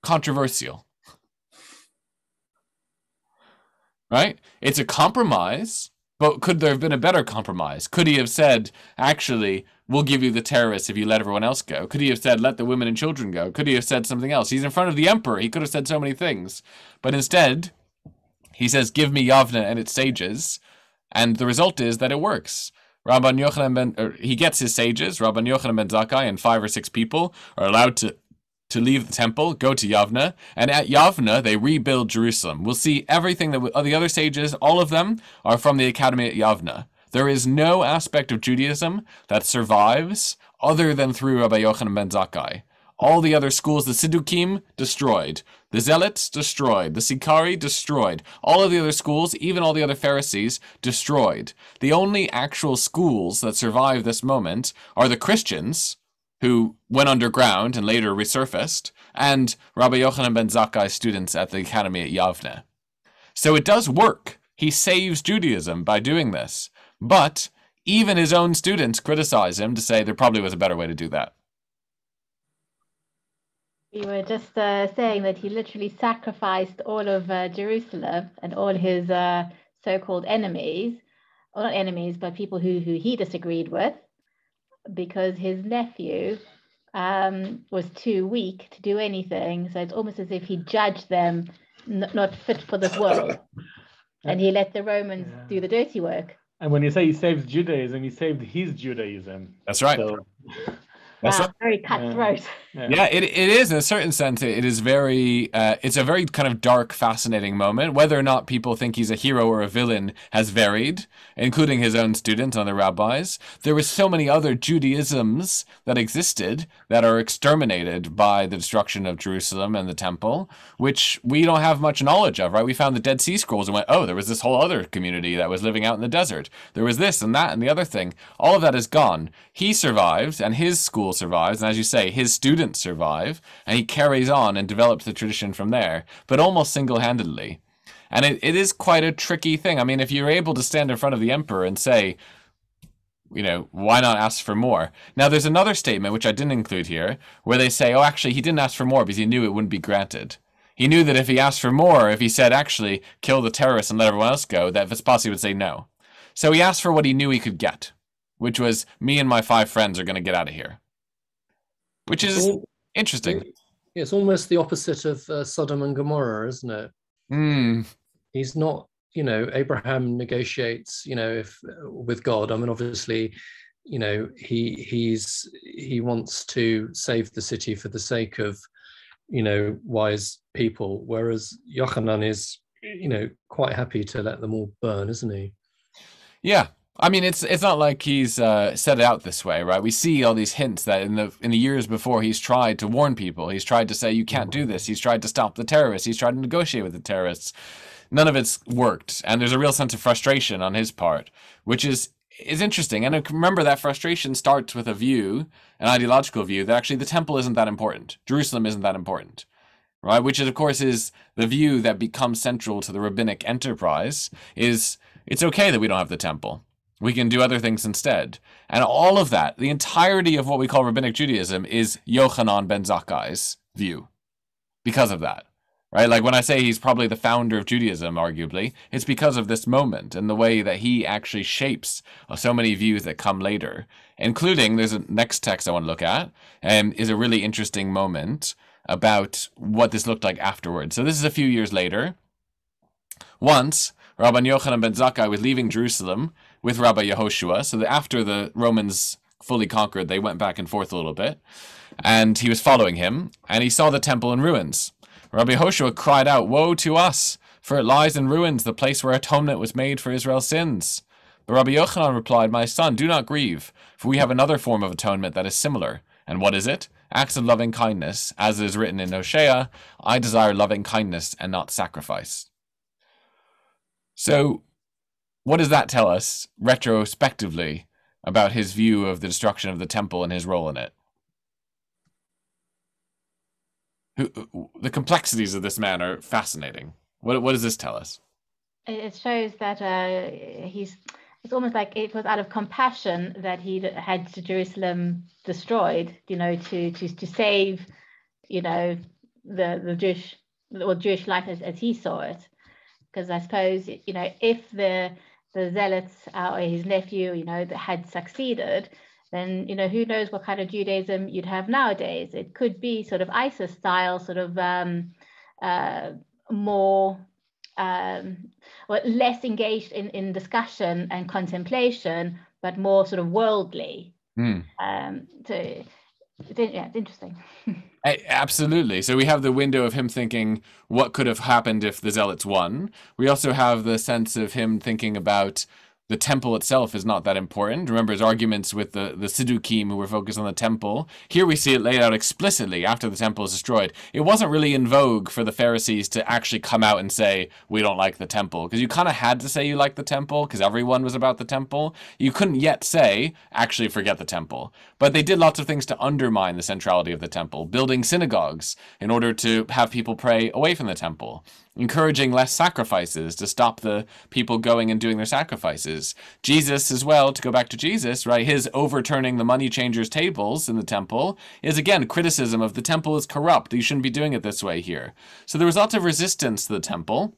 controversial. Right? It's a compromise, but could there have been a better compromise? Could he have said, actually, we'll give you the terrorists if you let everyone else go? Could he have said, let the women and children go? Could he have said something else? He's in front of the emperor. He could have said so many things. But instead, he says, give me Yavne and its sages. And the result is that it works. Rabban Yochanan he gets his sages. Rabban Yochanan Ben Zakai and 5 or 6 people are allowed to leave the temple, go to Yavne, and at Yavne, they rebuild Jerusalem. We'll see everything that the other sages, all of them, are from the academy at Yavne. There is no aspect of Judaism that survives other than through Rabbi Yochanan Ben Zakai. All the other schools, the Siddukim, destroyed. The Zealots, destroyed. The Sikari, destroyed. All of the other schools, even all the other Pharisees, destroyed. The only actual schools that survive this moment are the Christians, who went underground and later resurfaced, and Rabbi Yochanan Ben Zakai's students at the academy at Yavne. So it does work. He saves Judaism by doing this. But even his own students criticize him to say there probably was a better way to do that. We were just saying that he literally sacrificed all of Jerusalem and all his so-called enemies, or not enemies, but people who he disagreed with, because his nephew was too weak to do anything. So it's almost as if he judged them not fit for this world. And he let the Romans do the dirty work. And when you say he saved Judaism, he saved his Judaism. That's right. So, Wow, very cutthroat. Yeah, it is in a certain sense. It is very. It's a very kind of dark, fascinating moment. Whether or not people think he's a hero or a villain has varied, including his own students and the rabbis. There were so many other Judaisms that existed that are exterminated by the destruction of Jerusalem and the temple, which we don't have much knowledge of. Right? We found the Dead Sea Scrolls and went, oh, there was this whole other community that was living out in the desert. There was this and that and the other thing. All of that is gone. He survived, and his school survives, and as you say, his students survive, and he carries on and develops the tradition from there, but almost single-handedly. And it is quite a tricky thing. I mean, if you're able to stand in front of the emperor and say, you know, why not ask for more? Now, there's another statement, which I didn't include here, where they say, oh, actually, he didn't ask for more because he knew it wouldn't be granted. He knew that if he asked for more, if he said, actually, kill the terrorists and let everyone else go, that Vespasian would say no. So he asked for what he knew he could get, which was, me and my 5 friends are going to get out of here. Which is interesting. It's almost the opposite of Sodom and Gomorrah, isn't it? He's not, you know, Abraham negotiates, you know, with God. I mean, obviously, you know, he wants to save the city for the sake of, you know, wise people, whereas Yochanan is, you know, quite happy to let them all burn, isn't he? Yeah. I mean, it's not like he's set it out this way, right? We see all these hints that in the years before he's tried to warn people. He's tried to say, you can't do this. He's tried to stop the terrorists. He's tried to negotiate with the terrorists. None of it's worked. And there's a real sense of frustration on his part, which is interesting. And remember, that frustration starts with a view, an ideological view, that actually the temple isn't that important. Jerusalem isn't that important, right? Which is, of course, is the view that becomes central to the rabbinic enterprise, is it's okay that we don't have the temple. We can do other things instead. And all of that, the entirety of what we call rabbinic Judaism, is Yochanan Ben Zakkai's view because of that, right? Like when I say he's probably the founder of Judaism, arguably, it's because of this moment and the way that he actually shapes so many views that come later, including, there's a next text I want to look at, is a really interesting moment about what this looked like afterwards. So this is a few years later. Once, Rabban Yoḥanan Ben Zakai was leaving Jerusalem with Rabbi Yehoshua. So that after the Romans fully conquered, they went back and forth a little bit. And he was following him, and he saw the temple in ruins. Rabbi Yehoshua cried out, woe to us, for it lies in ruins, the place where atonement was made for Israel's sins. But Rabbi Yochanan replied, my son, do not grieve, for we have another form of atonement that is similar. And what is it? Acts of loving kindness, as is written in Hosea, I desire loving kindness and not sacrifice. So, what does that tell us retrospectively about his view of the destruction of the temple and his role in it? The complexities of this man are fascinating. What does this tell us? It shows that it's almost like it was out of compassion that he had Jerusalem destroyed, you know, to save, you know, the Jewish life as he saw it. Because I suppose, you know, if the zealots or his nephew, you know, that had succeeded, then, you know, who knows what kind of Judaism you'd have nowadays. It could be sort of ISIS style, sort of more or less engaged in discussion and contemplation, but more sort of worldly. So it's interesting. Absolutely. So we have the window of him thinking what could have happened if the zealots won. We also have the sense of him thinking about the temple itself is not that important. Remember his arguments with the Siddukim who were focused on the temple. Here we see it laid out explicitly after the temple is destroyed. It wasn't really in vogue for the Pharisees to actually come out and say, we don't like the temple. Because you kind of had to say you like the temple because everyone was about the temple. You couldn't yet say, actually forget the temple. But they did lots of things to undermine the centrality of the temple. Building synagogues in order to have people pray away from the temple. Encouraging less sacrifices to stop the people going and doing their sacrifices. Jesus as well, to go back to Jesus, right, his overturning the money changers' tables in the temple is again criticism of the temple is corrupt. You shouldn't be doing it this way here. So there was lots of resistance to the temple,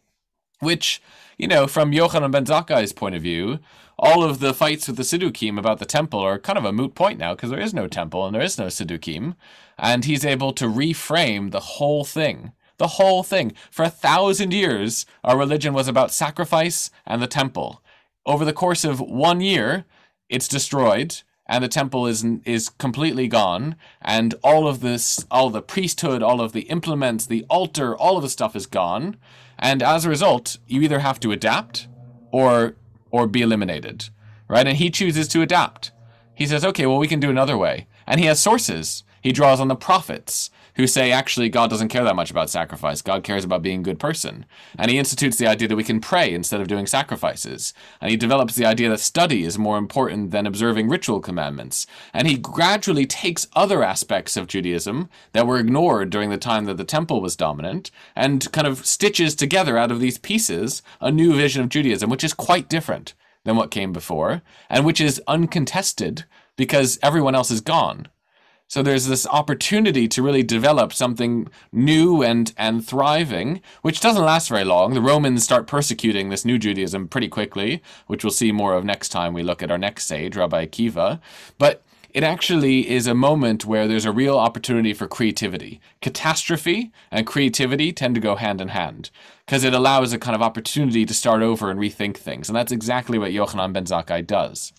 which, you know, from Yochanan Ben Zakai's point of view, all of the fights with the Siddukim about the temple are kind of a moot point now because there is no temple and there is no Siddukim. And he's able to reframe the whole thing. The whole thing. For 1,000 years, our religion was about sacrifice and the temple. Over the course of 1 year, it's destroyed, and the temple is completely gone, and all of this, all the priesthood, all of the implements, the altar, all of the stuff is gone. And as a result, you either have to adapt or be eliminated, right? And he chooses to adapt. He says, okay, well, we can do another way. And he has sources. He draws on the prophets who say, actually, God doesn't care that much about sacrifice. God cares about being a good person. And he institutes the idea that we can pray instead of doing sacrifices. And he develops the idea that study is more important than observing ritual commandments. And he gradually takes other aspects of Judaism that were ignored during the time that the temple was dominant and kind of stitches together out of these pieces a new vision of Judaism, which is quite different than what came before and which is uncontested because everyone else is gone. So there's this opportunity to really develop something new and thriving, which doesn't last very long. The Romans start persecuting this new Judaism pretty quickly, which we'll see more of next time we look at our next sage, Rabbi Akiva. But it actually is a moment where there's a real opportunity for creativity. Catastrophe and creativity tend to go hand in hand because it allows a kind of opportunity to start over and rethink things. And that's exactly what Yochanan Ben Zakai does.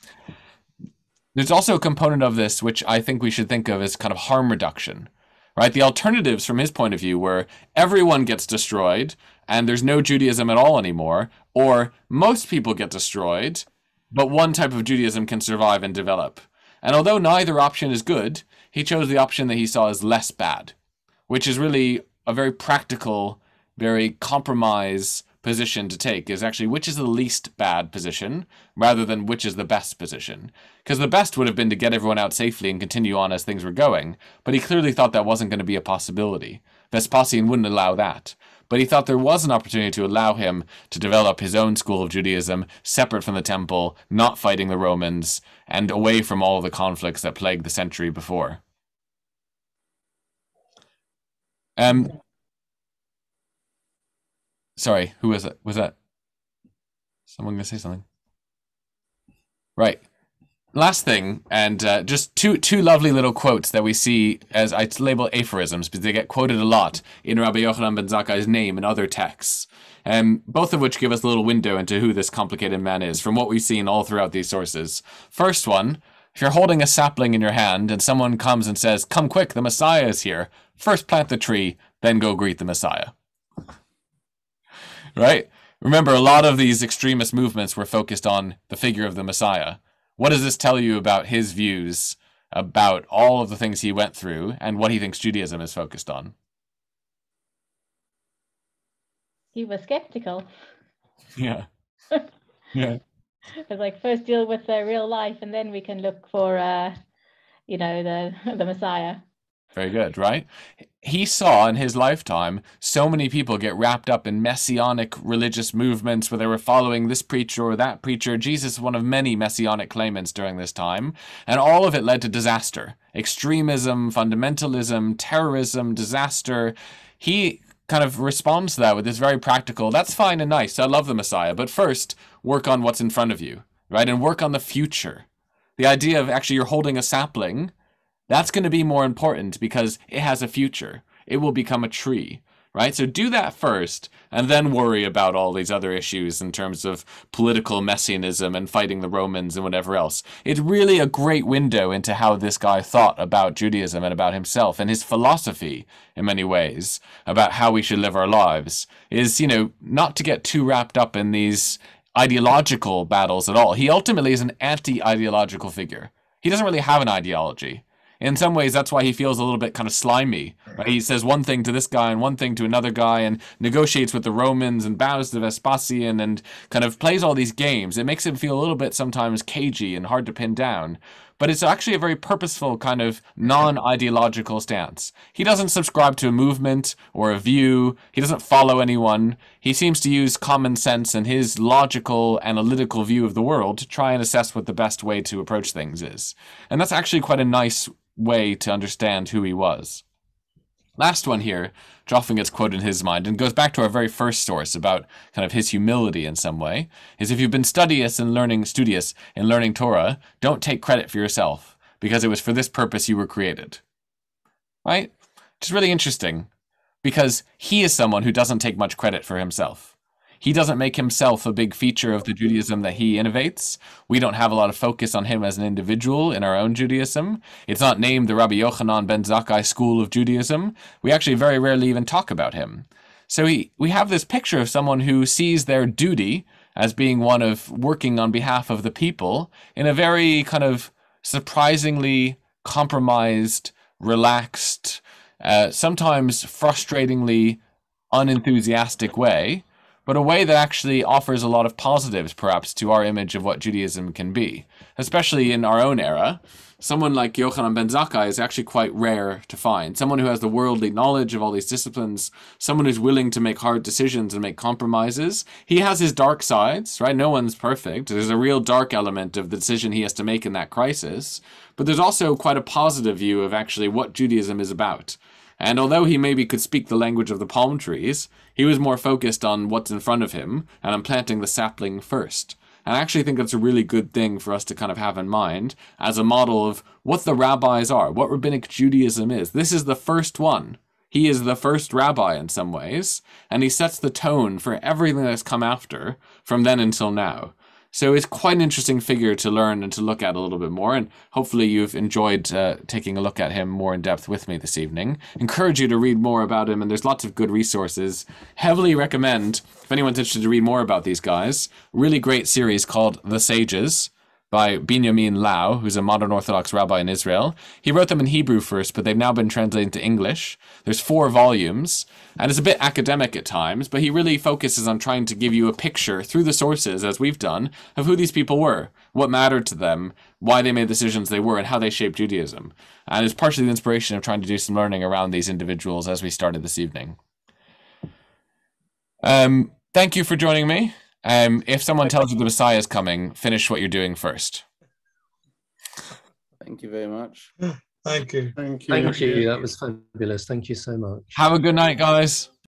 There's also a component of this which I think we should think of as kind of harm reduction, right? The alternatives from his point of view were everyone gets destroyed and there's no Judaism at all anymore, or most people get destroyed, but one type of Judaism can survive and develop. And although neither option is good, he chose the option that he saw as less bad, which is really a very practical, very compromise position to take, is actually which is the least bad position rather than which is the best position. Because the best would have been to get everyone out safely and continue on as things were going, but he clearly thought that wasn't going to be a possibility. Vespasian wouldn't allow that. But he thought there was an opportunity to allow him to develop his own school of Judaism, separate from the temple, not fighting the Romans, and away from all of the conflicts that plagued the century before. Sorry, who was it? Was that someone going to say something? Right. Last thing, and just two lovely little quotes that we see as I label aphorisms because they get quoted a lot in Rabbi Yochanan Ben Zakai's name and other texts, both of which give us a little window into who this complicated man is from what we've seen all throughout these sources. First one, if you're holding a sapling in your hand and someone comes and says, "Come quick, the Messiah is here," first plant the tree, then go greet the Messiah. Right? Remember, a lot of these extremist movements were focused on the figure of the Messiah. What does this tell you about his views about all of the things he went through and what he thinks Judaism is focused on? He was skeptical. Yeah. Yeah. It's like first deal with the real life and then we can look for, the Messiah. Very good, right? He saw in his lifetime so many people get wrapped up in messianic religious movements where they were following this preacher or that preacher. Jesus is one of many messianic claimants during this time, and all of it led to disaster. Extremism, fundamentalism, terrorism, disaster. He kind of responds to that with this very practical, that's fine and nice, I love the Messiah, but first, work on what's in front of you, right? And work on the future. The idea of actually you're holding a sapling, that's going to be more important because it has a future. It will become a tree, right? So do that first and then worry about all these other issues in terms of political messianism and fighting the Romans and whatever else. It's really a great window into how this guy thought about Judaism and about himself and his philosophy in many ways about how we should live our lives is, not to get too wrapped up in these ideological battles at all. He ultimately is an anti-ideological figure. He doesn't really have an ideology. In some ways, that's why he feels a little bit kind of slimy. Right? He says one thing to this guy and one thing to another guy and negotiates with the Romans and bows to Vespasian and kind of plays all these games. It makes him feel a little bit sometimes cagey and hard to pin down. But it's actually a very purposeful kind of non-ideological stance. He doesn't subscribe to a movement or a view. He doesn't follow anyone. He seems to use common sense and his logical, analytical view of the world to try and assess what the best way to approach things is. And that's actually quite a nice way to understand who he was. Last one here, often gets quoted in his mind and goes back to our very first source about kind of his humility in some way, is if you've been studious in learning Torah, don't take credit for yourself because it was for this purpose you were created. Right? Which is really interesting because he is someone who doesn't take much credit for himself. He doesn't make himself a big feature of the Judaism that he innovates. We don't have a lot of focus on him as an individual in our own Judaism. It's not named the Rabbi Yochanan Ben Zakai School of Judaism. We actually very rarely even talk about him. So we have this picture of someone who sees their duty as being one of working on behalf of the people in a very kind of surprisingly compromised, relaxed, sometimes frustratingly unenthusiastic way, but a way that actually offers a lot of positives, perhaps, to our image of what Judaism can be. Especially in our own era, someone like Yochanan Ben Zakai is actually quite rare to find. Someone who has the worldly knowledge of all these disciplines, someone who's willing to make hard decisions and make compromises. He has his dark sides, right? No one's perfect. There's a real dark element of the decision he has to make in that crisis. But there's also quite a positive view of actually what Judaism is about. And although he maybe could speak the language of the palm trees, he was more focused on what's in front of him and on planting the sapling first. And I actually think that's a really good thing for us to kind of have in mind as a model of what the rabbis are, what rabbinic Judaism is. This is the first one. He is the first rabbi in some ways, and he sets the tone for everything that's come after from then until now. So it's quite an interesting figure to learn and to look at a little bit more, and hopefully you've enjoyed taking a look at him more in depth with me this evening. Encourage you to read more about him, and there's lots of good resources. Heavily recommend, if anyone's interested to read more about these guys, really great series called The Sages by Binyamin Lau, who's a modern Orthodox rabbi in Israel. He wrote them in Hebrew first, but they've now been translated to English. There's 4 volumes, and it's a bit academic at times, but he really focuses on trying to give you a picture through the sources, as we've done, of who these people were, what mattered to them, why they made the decisions they were, and how they shaped Judaism. And it's partially the inspiration of trying to do some learning around these individuals as we started this evening. Thank you for joining me. If someone tells you the Messiah is coming, finish what you're doing first. Thank you very much. Thank you. Thank you. Thank you. That was fabulous. Thank you so much. Have a good night, guys.